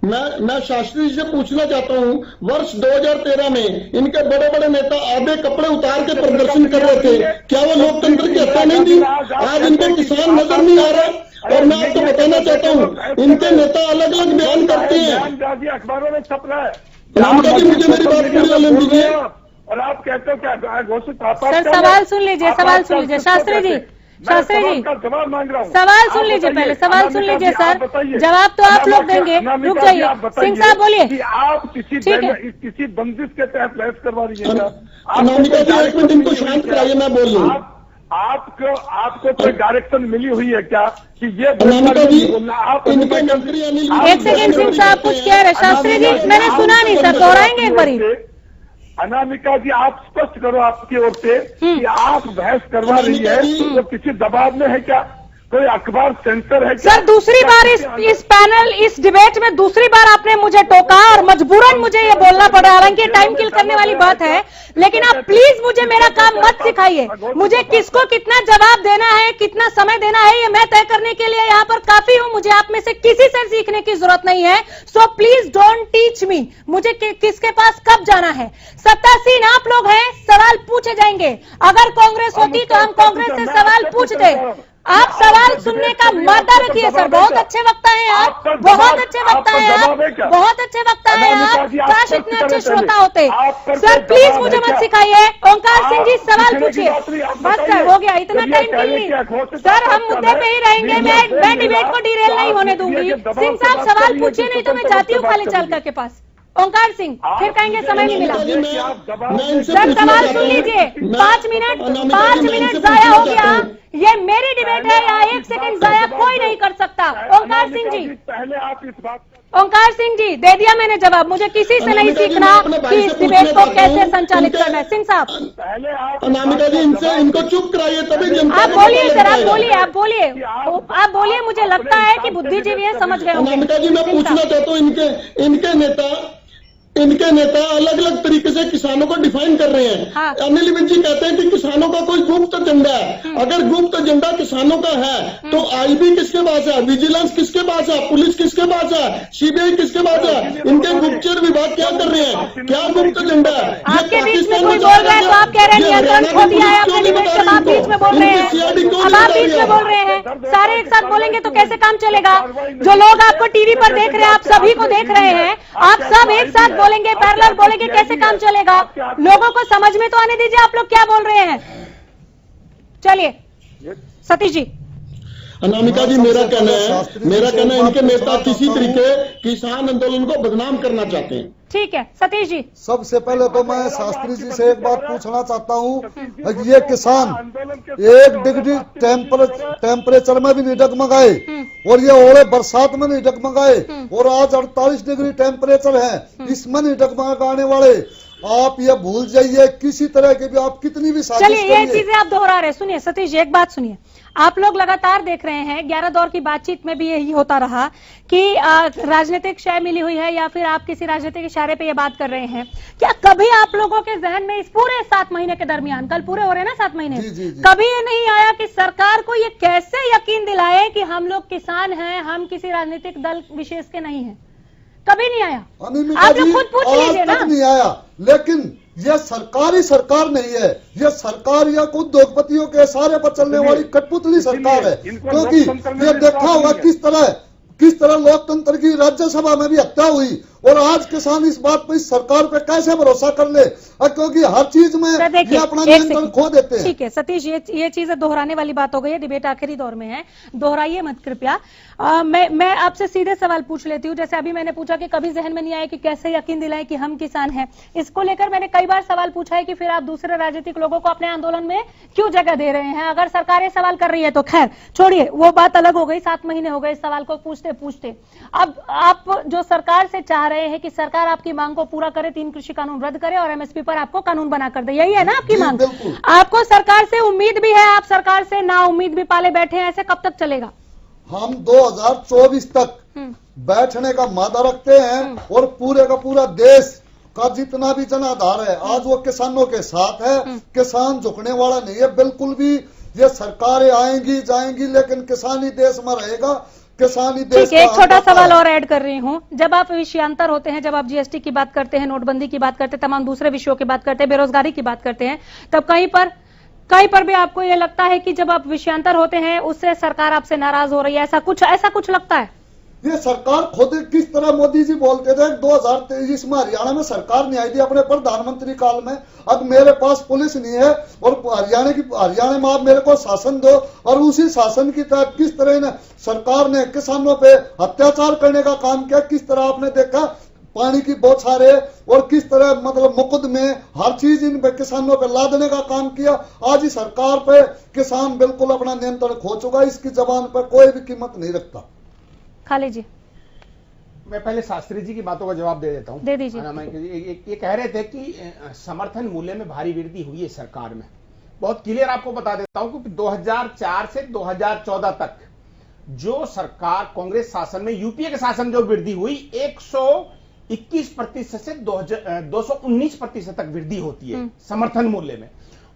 मैं शास्त्री जी से पूछना चाहता हूं, वर्ष 2013 में इनके बड़े बड़े नेता आधे कपड़े उतार के प्रदर्शन कर रहे थे, क्या वो लोकतंत्र की हत्या नहीं थी? आज इनको किसान नजर नहीं आ रहा। और मैं आपको बताना चाहता हूं, इनके नेता अलग अलग बयान करते हैं। अखबारों में छप रहा है। रामका जी, मुझे मेरी बात पूरी होने दीजिए। और आप कहते हो क्या घोषित? सर सवाल सुन लीजिए, सवाल सुन लीजिए शास्त्री जी, शास्त्री जी जवाब मांग रहा हूँ। सवाल सुन लीजिए, पहले सवाल सुन लीजिए सर, जवाब तो आप लोग देंगे। रुक जाइए, सिंह साहब बोलिए। आप किसी बंदिश के तहत बहस करवा रही है? अनामिका जी, एक मिनट इनको शांत कराइए, मैं बोल रहा हूँ। आपको कोई डायरेक्शन मिली हुई है क्या कि ये अनामिका जी, आप इनके मंत्री अनिल, एक सेकंड, सिंह साहब कुछ कह रहे। शास्त्री जी मैंने सुना नहीं सर, दोहराएंगे एक बारी। अनामिका जी, आप स्पष्ट करो आपकी ओर से कि आप बहस करवा रही है तो किसी दबाव में है क्या? कोई अखबार सेंटर है क्या? सर दूसरी बार इस पैनल, इस डिबेट में दूसरी बार आपने मुझे टोका और मजबूरन मुझे ये बोलना पड़ा। हालांकि टाइम किल करने वाली बात है, लेकिन आप प्लीज मुझे मेरा काम मत सिखाइए। मुझे किसको कितना जवाब देना है, कितना समय देना है, ये मैं तय करने के लिए यहाँ पर काफी हूँ। मुझे आप में से किसी से सीखने की जरूरत नहीं है। So please don't teach me मुझे किसके पास कब जाना है। सत्तासीन आप लोग हैं, सवाल पूछे जाएंगे। अगर कांग्रेस होती तो हम कांग्रेस से सवाल पूछते। आप सवाल सुनने का मादा रखिए सर। बहुत अच्छे वक्ता हैं आप, बहुत अच्छे वक्ता हैं आप, बहुत अच्छे वक्ता हैं आप। काश इतने अच्छे श्रोता होते। सर प्लीज मुझे मत सिखाइए। ओंकार सिंह जी सवाल पूछिए। बस सर हो गया, इतना टाइम नहीं। सर हम मुद्दे पे ही रहेंगे। मैं डिबेट को डिरेल नहीं होने दूंगी। सिंह साहब सवाल पूछिए, नहीं तो मैं जाती हूँ खाली चालका के पास। ओंकार सिंह फिर कहेंगे समय नहीं मिला। सर सवाल सुन लीजिए, 5 मिनट जाया हो गया। ये मेरी डिबेट है, यहाँ 1 सेकंड जाया कोई नहीं कर सकता। ओंकार सिंह जी, पहले आप इस बात, ओंकार सिंह जी दे दिया मैंने जवाब। मुझे किसी से नहीं सीखना कि इस डिबेट को कैसे संचालित करना है। सिंह साहब, पहले आप अनामिका जी इनको चुप कराइए, तभी जनता। आप बोलिए सर, आप बोलिए, आप बोलिए, आप बोलिए। मुझे लगता है कि बुद्धिजीवी है, समझ गए होंगे। अनामिका जी, मैं पूछना चाहता हूँ, इनके नेता अलग अलग तरीके से किसानों को डिफाइन कर रहे हैं। हाँ। अनिल विज जी कहते हैं कि किसानों का कोई गुप्त एजेंडा है। अगर गुप्त एजेंडा किसानों का है तो आईबी किसके पास है, विजिलेंस किसके पास है, पुलिस किसके पास है, सीबीआई किसके पास है? इनके गुप्तचर विभाग क्या कर रहे हैं? क्या गुप्त एजेंडा है? आपके बीच में कोई बोल रहा है तो आप कह रहे हैं नियंत्रण खो दिया है आपने डिबेट जब आप बीच में बोल रहे हैं। अब आप बीच में बोल रहे हैं, सारे एक साथ बोलेंगे तो कैसे काम चलेगा? जो लोग आपको टीवी पर देख रहे हैं, आप सभी को देख रहे हैं, आप सब एक साथ बोलेंगे, पैरेलल बोलेंगे, कैसे काम चलेगा? लोगों को समझ में तो आने दीजिए आप लोग क्या बोल रहे हैं। चलिए सतीश जी। अनामिका जी, मेरा कहना है इनके नेता किसी तरीके किसान आंदोलन को बदनाम करना चाहते हैं। ठीक है सतीश जी। सबसे पहले तो मैं शास्त्री जी से एक बात पूछना चाहता हूँ, ये किसान 1 डिग्री टेम्परेचर में भी नहीं डगमगाए और ये ओले बरसात में नहीं डगमगाए और आज 48 डिग्री टेम्परेचर है, इसमें नहीं डगमगाने वाले। आप ये भूल जाइए, किसी तरह के भी आप कितनी भी साजिश चलिए ये चीजें आप दोहरा रहे। सुनिए सतीश जी, एक बात सुनिए, आप लोग लगातार देख रहे हैं 11 दौर की बातचीत में भी यही होता रहा कि राजनीतिक शय मिली हुई है या फिर आप किसी राजनीतिक इशारे पे ये बात कर रहे हैं। क्या कभी आप लोगों के जहन में इस पूरे 7 महीने के दरमियान, कल पूरे हो रहे हैं ना 7 महीने, कभी ये नहीं आया कि सरकार को ये कैसे यकीन दिलाए कि हम लोग किसान हैं, हम किसी राजनीतिक दल विशेष के नहीं है? कभी नहीं आया। आप लोग खुद पूछ लीजिए ना। नहीं आया, लेकिन ये सरकारी सरकार नहीं है, ये सरकार या उद्योगपतियों के सारे पर चलने वाली कठपुतली सरकार है। क्योंकि ये देखा होगा किस तरह लोकतंत्र की राज्यसभा में भी हत्या हुई और आज किसान इस बात पर इस सरकार पे कैसे भरोसा कर ले, क्योंकि हर चीज में ये अपना नियंत्रण खो देते हैं। ठीक है सतीश, ये चीजें दोहराने वाली बात हो गई है, डिबेट आखिरी दौर में है, दोहराइए मत कृपया। मैं आपसे सीधे सवाल पूछ लेती हूँ। जैसे अभी मैंने पूछा कि कभी जहन में नहीं आया कि कैसे यकीन दिलाएं कि हम किसान हैं, इसको लेकर मैंने कई बार सवाल पूछा है कि फिर आप दूसरे राजनीतिक लोगों को अपने आंदोलन में क्यों जगह दे रहे हैं? अगर सरकार ये सवाल कर रही है तो खैर छोड़िए, वो बात अलग हो गई। 7 महीने हो गए इस सवाल को पूछते पूछते। अब आप जो सरकार से चाह रहे हैं कि सरकार आपकी मांग को पूरा करे, 3 कृषि कानून रद्द करे और एमएसपी पर आपको कानून बना कर दे, यही है ना आपकी मांग? आपको सरकार से उम्मीद भी है, आप सरकार से ना उम्मीद भी पाले बैठे हैं, ऐसे कब तक चलेगा? हम 2024 तक बैठने का मादा रखते हैं और पूरे का पूरा देश का जितना भी जनाधार है आज वो किसानों के साथ है। किसान झुकने वाला नहीं है बिल्कुल भी। ये सरकारें आएंगी जाएंगी लेकिन किसान ही देश में रहेगा। किसान ही ठीक देश है, एक का छोटा अन्नदाता सवाल है। और ऐड कर रही हूँ। जब आप विषयांतर होते हैं, जब आप जीएसटी की बात करते हैं, नोटबंदी की बात करते हैं, तमाम दूसरे विषयों की बात करते हैं, बेरोजगारी की बात करते हैं, तब कहीं पर भी आपको ये लगता है कि जब आप विषयांतर होते हैं उससे सरकार आपसे नाराज हो रही है, ऐसा कुछ लगता है? ये सरकार खुद किस तरह मोदी जी बोलते थे 2023 में हरियाणा में सरकार नहीं आई थी अपने प्रधानमंत्री काल में, अब मेरे पास पुलिस नहीं है और हरियाणा में आप मेरे को शासन दो, और उसी शासन की तहत किस तरह सरकार ने किसानों पे अत्याचार करने का काम किया, किस तरह आपने देखा पानी की बौछारें और किस तरह मतलब मुकदमे हर चीज इन पे किसानों पे लादने का काम किया। आज ही सरकार पे किसान बिल्कुल अपना नियंत्रण खो चुका है, इसकी जबान पर कोई भी कीमत नहीं रखता। खाली जी, मैं पहले शास्त्री जी की बातों का जवाब दे देता हूं। दे दीजिए। ये कह रहे थे कि समर्थन मूल्य में भारी वृद्धि हुई है सरकार में। बहुत क्लियर आपको बता देता हूं कि 2004 से 2014 तक जो सरकार कांग्रेस शासन में, यूपीए के शासन जो वृद्धि हुई 121% से 219% तक वृद्धि होती है समर्थन मूल्य में,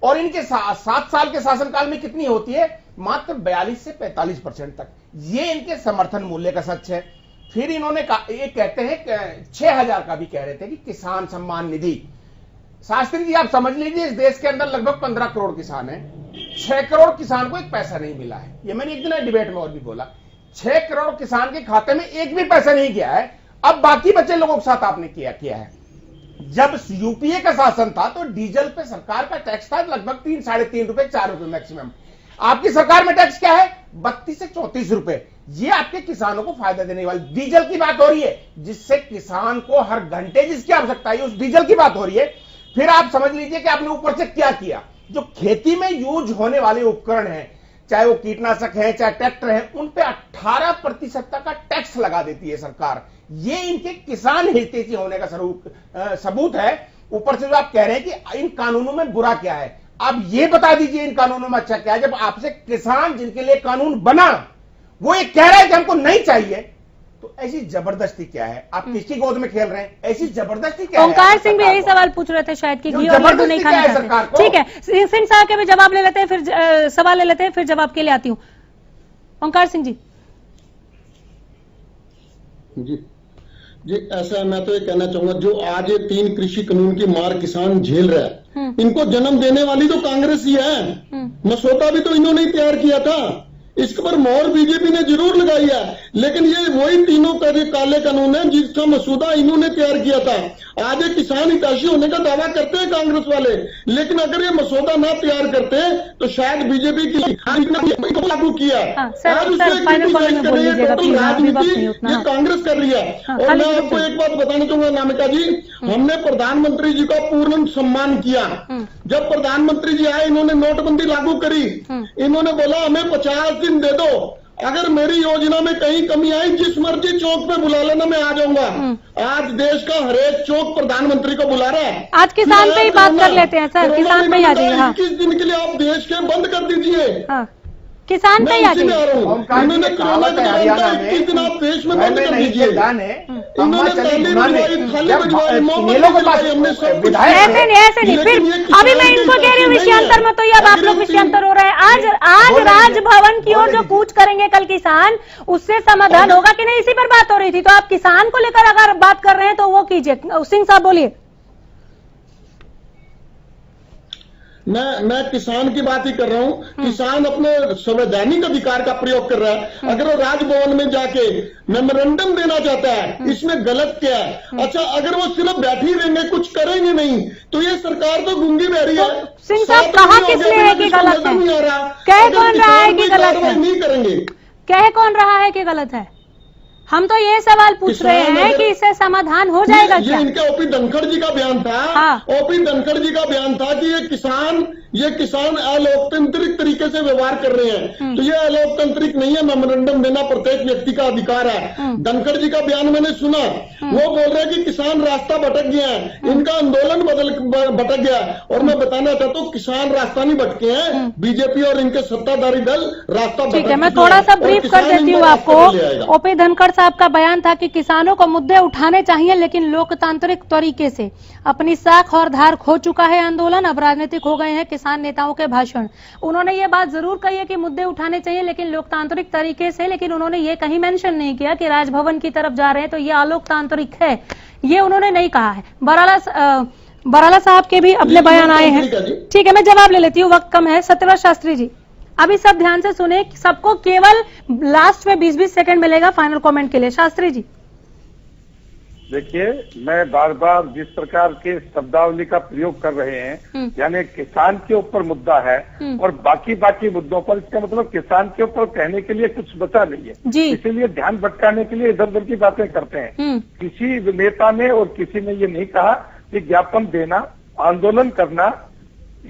और इनके 7 साल के शासनकाल में कितनी होती है? मात्र 42 से 45% तक। ये इनके समर्थन मूल्य का सच है। फिर इन्होंने ये कहते हैं 6,000 का भी कह रहे थे कि किसान सम्मान निधि। शास्त्री जी आप समझ लीजिए, इस देश के अंदर लगभग 15 करोड़ किसान हैं, 6 करोड़ किसान को एक पैसा नहीं मिला है। ये मैंने एक दिन डिबेट में और भी बोला, 6 करोड़ किसान के खाते में एक भी पैसा नहीं गया है। अब बाकी बचे लोगों के साथ आपने किया है। जब यूपीए का शासन था तो डीजल पे सरकार का टैक्स था लगभग 3, साढ़े 3 रुपए, 4 रुपए मैक्सिमम। आपकी सरकार में टैक्स क्या है? 32 से 34 रुपए। ये आपके किसानों को फायदा देने वाली डीजल की बात हो रही है, जिससे किसान को हर घंटे जिसकी आवश्यकता है उस डीजल की बात हो रही है। फिर आप समझ लीजिए कि आपने ऊपर से क्या किया, जो खेती में यूज होने वाले उपकरण हैं, चाहे वो कीटनाशक है, चाहे ट्रैक्टर है, उन पे 18% तक का टैक्स लगा देती है सरकार। ये इनके किसान हितैषी होने का सबूत है। ऊपर से जो आप कह रहे हैं कि इन कानूनों में बुरा क्या है, आप ये बता दीजिए इन कानूनों में अच्छा क्या है। जब आपसे किसान जिनके लिए कानून बना वो ये कह रहा है कि हमको नहीं चाहिए, तो ऐसी जबरदस्ती क्या है? आप किसकी गोद में खेल रहे हैं? ऐसी जबरदस्ती क्या है? ओंकार सिंह भी यही सवाल पूछ रहे थे शायद कि घी और लड्डू नहीं खाना चाहते। ठीक है, सिंह साहब के भी जवाब ले लेते हैं, फिर सवाल ले लेते हैं, फिर जवाब के लिए आती हूँ। ओंकार सिंह जी। जी ऐसा मैं तो ये कहना चाहूंगा, जो आज ये 3 कृषि कानून की मार किसान झेल रहा है, इनको जन्म देने वाली तो कांग्रेस ही है। मसौदा भी तो इन्होंने ही तैयार किया था, इसके पर मोहर बीजेपी ने जरूर लगाई है, लेकिन ये वही तीनों काले कानून है जिसका मसूदा इन्होंने तैयार किया था। आज ये किसान हितैषी होने का दावा करते हैं कांग्रेस वाले, लेकिन अगर ये मसौदा ना तैयार करते तो शायद बीजेपी की लागू किया। आज उसमें राजनीति ये कांग्रेस कर रही है। और मैं आपको एक बात बताना चाहूंगा नामिका जी, हमने प्रधानमंत्री जी का पूर्ण सम्मान किया। जब प्रधानमंत्री जी आए, इन्होंने नोटबंदी लागू करी, इन्होंने बोला हमें 50 दिन दे दो, अगर मेरी योजना में कहीं कमी आई जिस मर्जी चौक पे बुला लेना, मैं आ जाऊंगा। आज देश का हर एक चौक प्रधानमंत्री को बुला रहा है। आज किसान पे ही बात कर लेते हैं सर, किसान पे ही आ जाइए। 21 दिन के लिए आप देश के बंद कर दीजिए। किसान पे ही आ जाइए। इन्होंने कोरोना के हरियाणा में 21 दिन आप देश में बंद कर दीजिए। ऐसे नहीं, फिर अभी मैं इनको कह रही हूँ विषयांतर में, तो ये अब आप लोग विषयांतर हो रहे हैं। आज राजभवन की ओर जो कूच करेंगे कल किसान, उससे समाधान होगा कि नहीं, इसी पर बात हो रही थी। तो आप किसान को लेकर अगर बात कर रहे हैं तो वो कीजिए। सिंह साहब बोलिए। मैं किसान की बात ही कर रहा हूं। किसान अपने संवैधानिक अधिकार का प्रयोग कर रहा है। अगर वो राजभवन में जाके मेमोरेंडम देना चाहता है, इसमें गलत क्या है? अच्छा, अगर वो सिर्फ बैठी रहेंगे, कुछ करेंगे नहीं, तो ये सरकार तो गूंगी बहरी है। सिंह साहब कहा किसने है कि गलत है? कह कौन रहा है कि गलत है? नहीं करेंगे। कह कौन रहा है कि गलत है? हम तो ये सवाल पूछ रहे हैं कि इससे समाधान हो जाएगा क्या? ये इनके ओपी धनखड़ जी का बयान था। ओपी धनखड़ जी का बयान था कि ये किसान अलोकतांत्रिक तरीके से व्यवहार कर रहे हैं। तो ये अलोकतांत्रिक नहीं है, मेमोरेंडम देना प्रत्येक व्यक्ति का अधिकार है। धनखड़ जी का बयान मैंने सुना, वो बोल रहे हैं कि किसान रास्ता भटक गया है, इनका आंदोलन भटक गया। और मैं बताना चाहता हूँ, किसान रास्ता नहीं भटके हैं, बीजेपी और इनके सत्ताधारी दल रास्ता भटक। ठीक है, मैं थोड़ा सा ब्रीफ कर देती हूँ आपको। ओपी धनखड़ साहब का बयान था कि किसानों को मुद्दे उठाने चाहिए, लेकिन लोकतांत्रिक तरीके से। अपनी साख और धार खो चुका है आंदोलन, अब राजनीतिक हो गए हैं। किसान नेताओं के भाषण। उन्होंने ये बात जरूर कही है कि मुद्दे उठाने चाहिए लेकिन लोकतांत्रिक तरीके से, लेकिन उन्होंने ये कहीं मेंशन नहीं किया कि राजभवन की तरफ जा रहे हैं तो ये अलोकतांत्रिक है, ये उन्होंने नहीं कहा है। बराला साहब के भी अपने बयान आए हैं। ठीक है, मैं जवाब ले लेती हूँ, वक्त कम है। सत्यव्रत शास्त्री जी, अभी सब ध्यान से सुने, सबको केवल लास्ट में 20-20 सेकंड मिलेगा फाइनल कमेंट के लिए। शास्त्री जी, देखिए, मैं बार बार जिस प्रकार के शब्दावली का प्रयोग कर रहे हैं, यानी किसान के ऊपर मुद्दा है और बाकी मुद्दों पर, इसका मतलब किसान के ऊपर कहने के लिए कुछ बचा नहीं है, इसीलिए ध्यान भटकाने के लिए इधर उधर की बातें करते हैं। किसी नेता ने और किसी ने ये नहीं कहा कि ज्ञापन देना, आंदोलन करना,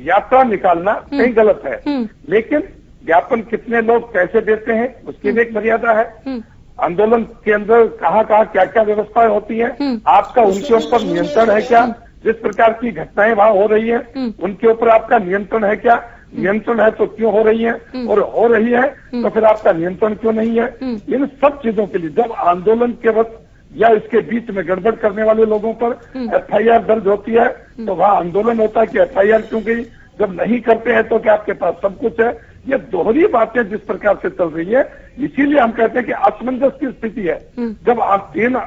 यात्रा निकालना कहीं गलत है, लेकिन ज्ञापन कितने लोग कैसे देते हैं उसकी भी एक मर्यादा है। आंदोलन के अंदर कहाँ क्या क्या व्यवस्थाएं होती है, आपका उनके ऊपर नियंत्रण है क्या, जिस प्रकार की घटनाएं वहां हो रही है उनके ऊपर आपका नियंत्रण है क्या, नियंत्रण है तो क्यों हो रही है, और हो रही है तो फिर आपका नियंत्रण क्यों नहीं है। इन सब चीजों के लिए जब आंदोलन के वक्त या इसके बीच में गड़बड़ करने वाले लोगों पर FIR दर्ज होती है तो वहाँ आंदोलन होता है कि FIR क्यों गई, जब नहीं करते हैं तो क्या आपके पास सब कुछ है। ये दोहरी बातें जिस प्रकार से चल रही है, इसीलिए हम कहते हैं कि असमंजस की स्थिति है। जब 3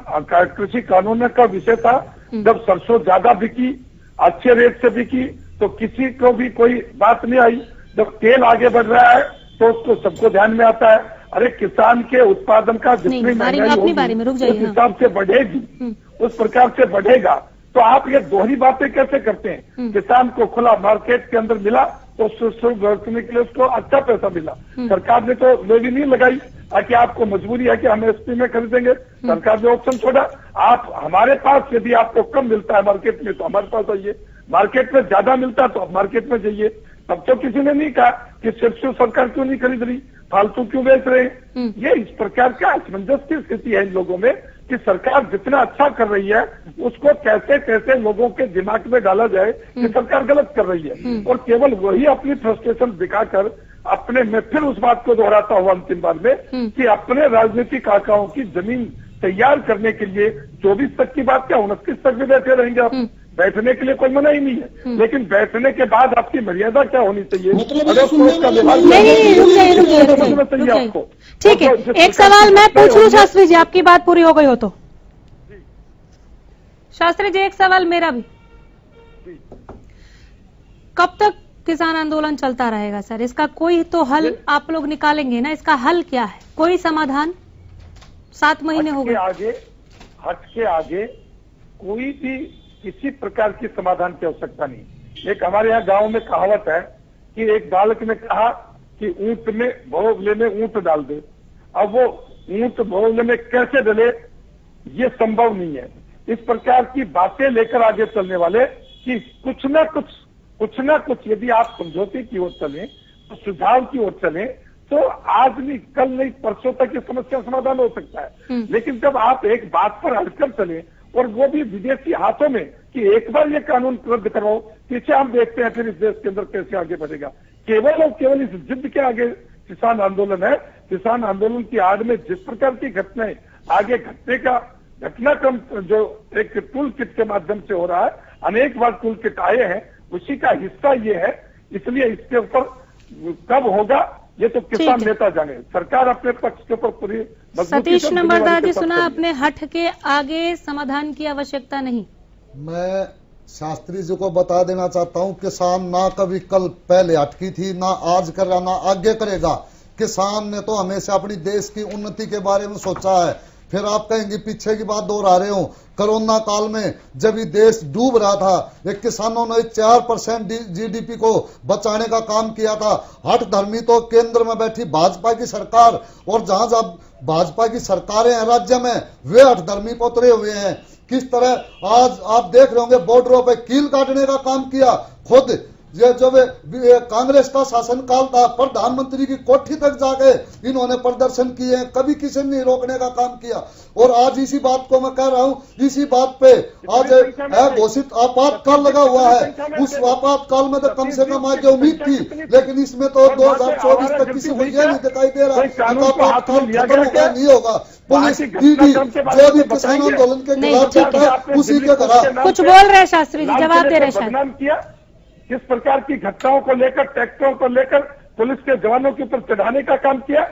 कृषि कानून का विषय था, जब सरसों ज्यादा बिकी, अच्छे रेट से बिकी, तो किसी को भी कोई बात नहीं आई। जब तेल आगे बढ़ रहा है तो उसको सबको ध्यान में आता है, अरे किसान के उत्पादन का जितनी महंगाई होगी उस हिसाब से बढ़ेगी, उस प्रकार से बढ़ेगा। तो आप ये दोहरी बातें कैसे करते हैं। किसान को खुला मार्केट के अंदर मिला तो बरतने के लिए उसको अच्छा पैसा मिला, सरकार ने तो लेवी नहीं लगाई ताकि आपको मजबूरी है कि हम SP में खरीदेंगे, सरकार ने ऑप्शन छोड़ा। आप हमारे पास यदि आपको कम मिलता है मार्केट में तो हमारे पास आइए, मार्केट में ज्यादा मिलता है तो आप मार्केट में जाइए। तब तो किसी ने नहीं कहा कि सिर्फ सरकार क्यों नहीं खरीद रही, फालतू क्यों बेच रहे हैं। ये इस प्रकार का असमंजस की स्थिति है इन लोगों में कि सरकार जितना अच्छा कर रही है उसको कैसे कैसे लोगों के दिमाग में डाला जाए कि सरकार गलत कर रही है, और केवल वही अपनी फ्रस्ट्रेशन दिखाकर अपने में फिर उस बात को दोहराता हुआ अंतिम बार में कि अपने राजनीतिक आकाओं की जमीन तैयार करने के लिए 24 तक की बात क्या 29 तक भी बैठे रहेंगे आप। बैठने के लिए कोई मना ही नहीं है, लेकिन बैठने के बाद आपकी मर्यादा क्या होनी चाहिए, आपको। ठीक है, एक सवाल मैं पूछ लूं शास्त्री जी, आपकी बात पूरी हो गई हो तो। शास्त्री जी, एक सवाल मेरा भी, कब तक किसान आंदोलन चलता रहेगा सर? इसका कोई तो हल आप लोग निकालेंगे ना, इसका हल क्या है, कोई समाधान? 7 महीने हो गए, हट के आगे कोई भी किसी प्रकार की समाधान की आवश्यकता नहीं। एक हमारे यहाँ गांव में कहावत है कि एक बालक ने कहा कि ऊंट में भोगले में ऊंट डाल दे। अब वो ऊंट भोगले में कैसे डले ये संभव नहीं है। इस प्रकार की बातें लेकर आगे चलने वाले कि कुछ ना कुछ यदि आप समझौते की ओर चलें तो सुझाव की ओर चलें तो आज नहीं कल नहीं परसों तक ये समस्या समाधान हो सकता है। लेकिन जब आप एक बात पर अड़कर चले और वो भी विदेशी हाथों में कि एक बार ये कानून रद्द करो, पीछे हम देखते हैं फिर इस देश के अंदर कैसे आगे बढ़ेगा। केवल और केवल इस जिद के आगे किसान आंदोलन है। किसान आंदोलन की आड़ में जिस प्रकार की घटनाएं आगे घटने का घटनाक्रम जो एक टूल किट के माध्यम से हो रहा है, अनेक बार टूल किट आए हैं, उसी का हिस्सा ये है। इसलिए इसके ऊपर कब होगा ये तो किसान नेता जाने, सरकार अपने पक्ष के ऊपर पूरी। सतीश नंबरदार जी, सुना आपने, हट के आगे समाधान की आवश्यकता नहीं। मैं शास्त्री जी को बता देना चाहता हूं, किसान ना कभी कल पहले अटकी थी, ना आज कर रहा, ना आगे करेगा। किसान ने तो हमेशा अपनी देश की उन्नति के बारे में सोचा है। फिर आप कहेंगे पीछे की बात दोहरा रहे हो, कोरोना काल में जब ये देश डूब रहा था, एक किसानों ने 4% GDP को बचाने का काम किया था। हठ धर्मी तो केंद्र में बैठी भाजपा की सरकार, और जहां जहां भाजपा की सरकारें हैं राज्य में, वे हठ धर्मी पर उतरे हुए हैं। किस तरह आज आप देख रहे होंगे बॉर्डरों पे कील काटने का काम किया। खुद ये जब कांग्रेस का शासनकाल था, प्रधानमंत्री की कोठी तक जाके इन्होंने प्रदर्शन किए हैं, कभी किसी ने रोकने का काम किया। और आज इसी बात को मैं कह रहा हूं, इसी बात पे आज घोषित आपातकाल लगा हुआ है। उस आपातकाल में तो कम से कम आगे उम्मीद थी, लेकिन इसमें तो 2024 तक किसी को यह नहीं दिखाई दे रहा आपातकाल खत्म होगा, नहीं होगा। पुलिस ईडी जो भी किसान आंदोलन के खिलाफ था उसी के खिलाफ कुछ बोल रहे शास्त्री जी, जवाब दे रहे हैं। किस प्रकार की घटनाओं को लेकर, ट्रैक्टरों को लेकर पुलिस के जवानों के ऊपर चढ़ाने का काम किया?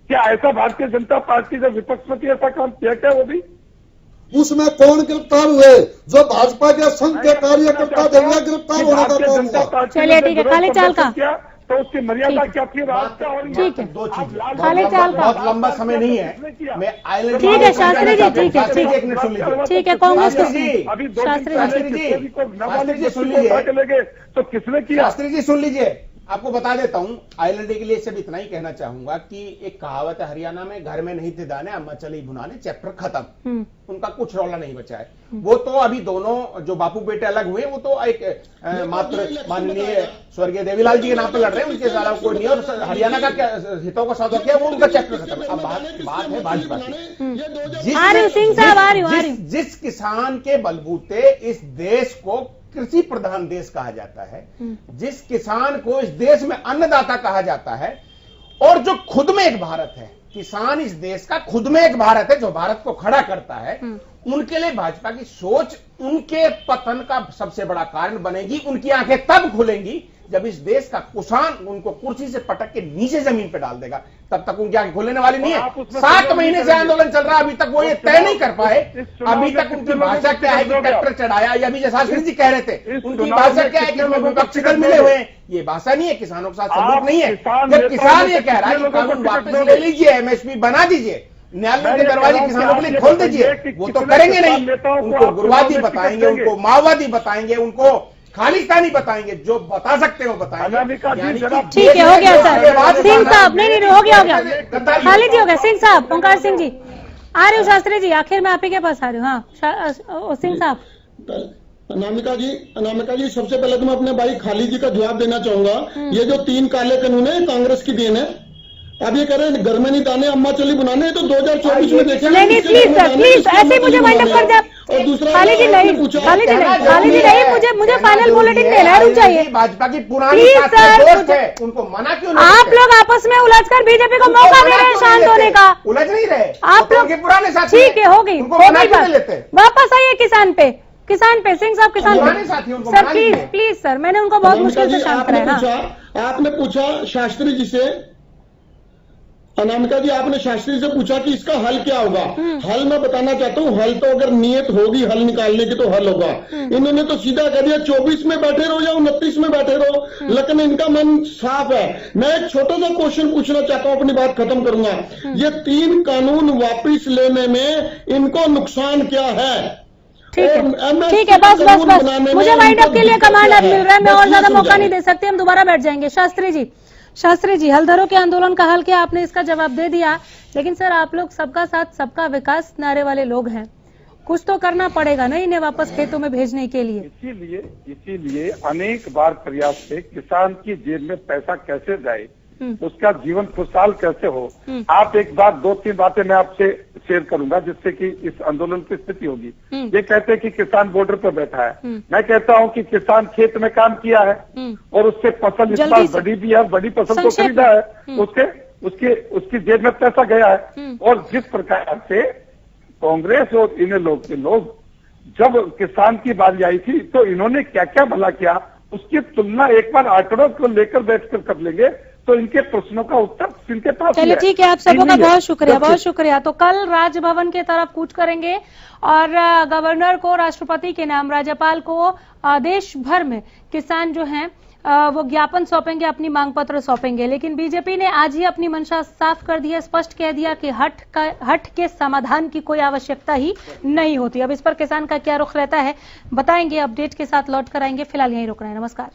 क्या ऐसा भारतीय जनता पार्टी जब विपक्ष में थी ऐसा काम किया क्या? वो भी उसमें कौन गिरफ्तार हुए? जो भाजपा के संघ के कार्यकर्ता थे वो गिरफ्तार होने का काम हुआ। चलिए ठीक है, खाली चाल का तो उसकी मर्यादा क्या थी? ठीक है, दो चीजें, खाली चाल का बहुत लंबा समय नहीं है। मैं आइलैंड ठीक है शास्त्री जी, ठीक है, ठीक एक मिनट सुन लीजिए। ठीक है, कांग्रेस के अभी 2 दिन शास्त्री पहले जी, किसी को नाबालिग शास्त्री जी सुन बच्ची को लीजिए। उठा के ले गए तो किसने किया? शास्त्री जी सुन लीजिए, आपको बता देता हूं, आइलैंड के लिए सिर्फ इतना ही कहना चाहूंगा कि एक कहावत है हरियाणा में, घर में नहीं थे दाने अम्मा चली भुनाने, चैप्टर खत्म। उनका कुछ रौला नहीं बचा है। वो तो अभी दोनों जो बापू बेटे अलग हुए वो तो एक मात्र माननीय स्वर्गीय देवीलाल जी के नाम पे लड़ रहे हैं, उनके अलावा कोई नहीं। और हरियाणा का क्या हितों का सौदा किया वो उनका चैप्टर खत्म है। अब बात है भाजपा की। जिस किसान के बलबूते इस देश को कृषि प्रधान देश कहा जाता है, जिस किसान को इस देश में अन्नदाता कहा जाता है, और जो खुद में एक भारत है, किसान इस देश का खुद में एक भारत है जो भारत को खड़ा करता है, उनके लिए भाजपा की सोच उनके पतन का सबसे बड़ा कारण बनेगी। उनकी आंखें तब खुलेंगी जब इस देश का किसान उनको कुर्सी से पटक के नीचे जमीन पे डाल देगा, तब तक उनकी आंखें खुलने वाली नहीं है। 7 महीने से आंदोलन चल रहा है, अभी तक वो ये तय नहीं कर पाए। अभी तक उनकी भाषा क्या है कि ट्रैक्टर चढ़ाया, या अभी जैसा शास्त्री जी कह रहे थे, उनकी भाषा क्या है कि हमें विपक्षी दल मिले हुए हैं। ये भाषा नहीं है, किसानों के साथ सबूत नहीं है। जब किसान ये कह रहा है कि कानून वापस ले लीजिए, एमएसपी बना दीजिए, न्यायालय के दरवाजे किसानों के लिए खोल दीजिए, वो तो करेंगे नहीं। उनको गुरुवादी बताएंगे, उनको माओवादी बताएंगे, उनको खालिस्तानी बताएंगे, जो बता सकते हो बताएंगे। ठीक है, हो गया सर। सिंह साहब, नहीं हो गया खाली जी हो गया। सिंह साहब, ओंकार सिंह जी आ रहे हो? शास्त्री जी आखिर में आप ही के पास आ रहे हो। हाँ सिंह साहब। अनामिका जी सबसे पहले तो मैं अपने भाई खाली जी का जवाब देना चाहूंगा। ये जो 3 काले कानून है कांग्रेस की देन है। अब ये कह रहे हैं घर में नहीं दाने अम्मा चली बनाने, तो 2024 में देखेंगे। नहीं प्लीज सर, प्लीज ऐसे मुझे वाइंड अप कर दे। और दूसरा खाली जी नहीं, मुझे फाइनल बुलेटिन देना है, रुक जाइए। भाजपा की पुरानी दोस्त है, उनको मना क्यों नहीं? आप लोग आपस में उलझकर बीजेपी को मौका दे रहे हैं शांत होने का। उलझ नहीं रहे आप लोग पुराने साथी। ठीक है, हो गई बात। वापस आइए किसान पे सिंह साहब, किसान पे सर प्लीज सर, मैंने उनको बहुत मुश्किल से शांत कराया। आपने पूछा शास्त्री जी से, अनामिका जी आपने शास्त्री से पूछा कि इसका हल क्या होगा। हल मैं बताना चाहता हूँ, हल तो अगर नियत होगी हल निकालने की तो हल होगा। इन्होंने तो सीधा कह दिया 24 में बैठे रहो या 29 में बैठे रहो, लेकिन इनका मन साफ है। मैं एक छोटा सा क्वेश्चन पूछना चाहता हूँ, अपनी बात खत्म करूंगा। ये 3 कानून वापिस लेने में इनको नुकसान क्या है? ठीक है, बस मुझे वाइंड अप के लिए कमांड अब मिल रहा है, मैं और ज्यादा मौका नहीं दे सकती, हम दोबारा बैठ जाएंगे। शास्त्री जी हलधरों के आंदोलन का हल क्या, आपने इसका जवाब दे दिया, लेकिन सर आप लोग सबका साथ सबका विकास नारे वाले लोग हैं, कुछ तो करना पड़ेगा ना इन्हें वापस खेतों में भेजने के लिए। इसीलिए अनेक बार प्रयास से किसान की जेब में पैसा कैसे जाए, उसका जीवन खुशहाल कैसे हो। आप एक बात 2-3 बातें मैं आपसे शेयर करूंगा जिससे कि इस आंदोलन की स्थिति होगी। ये कहते हैं कि किसान बॉर्डर पर बैठा है, मैं कहता हूं कि किसान खेत में काम किया है और उससे फसल इस बार बड़ी भी है, बड़ी फसल को खरीदा है, उसकी जेब में पैसा गया है। और जिस प्रकार से कांग्रेस और इन लोग जब किसान की बारी आई थी तो इन्होंने क्या क्या भला किया, उसकी तुलना एक बार आंकड़ों को लेकर बैठकर कर लेंगे तो इनके प्रश्नों का उत्तर इनके पास। चलिए ठीक है, आप सबों का बहुत शुक्रिया। तो कल राजभवन की तरफ कूच करेंगे और गवर्नर को, राष्ट्रपति के नाम, राज्यपाल को देश भर में किसान जो हैं वो ज्ञापन सौंपेंगे, अपनी मांग पत्र सौंपेंगे। लेकिन बीजेपी ने आज ही अपनी मंशा साफ कर दिया, स्पष्ट कह दिया कि हट के समाधान की कोई आवश्यकता ही नहीं होती। अब इस पर किसान का क्या रुख रहता है बताएंगे, अपडेट के साथ लौट कर आएंगे। फिलहाल यहीं रुक रहे हैं, नमस्कार।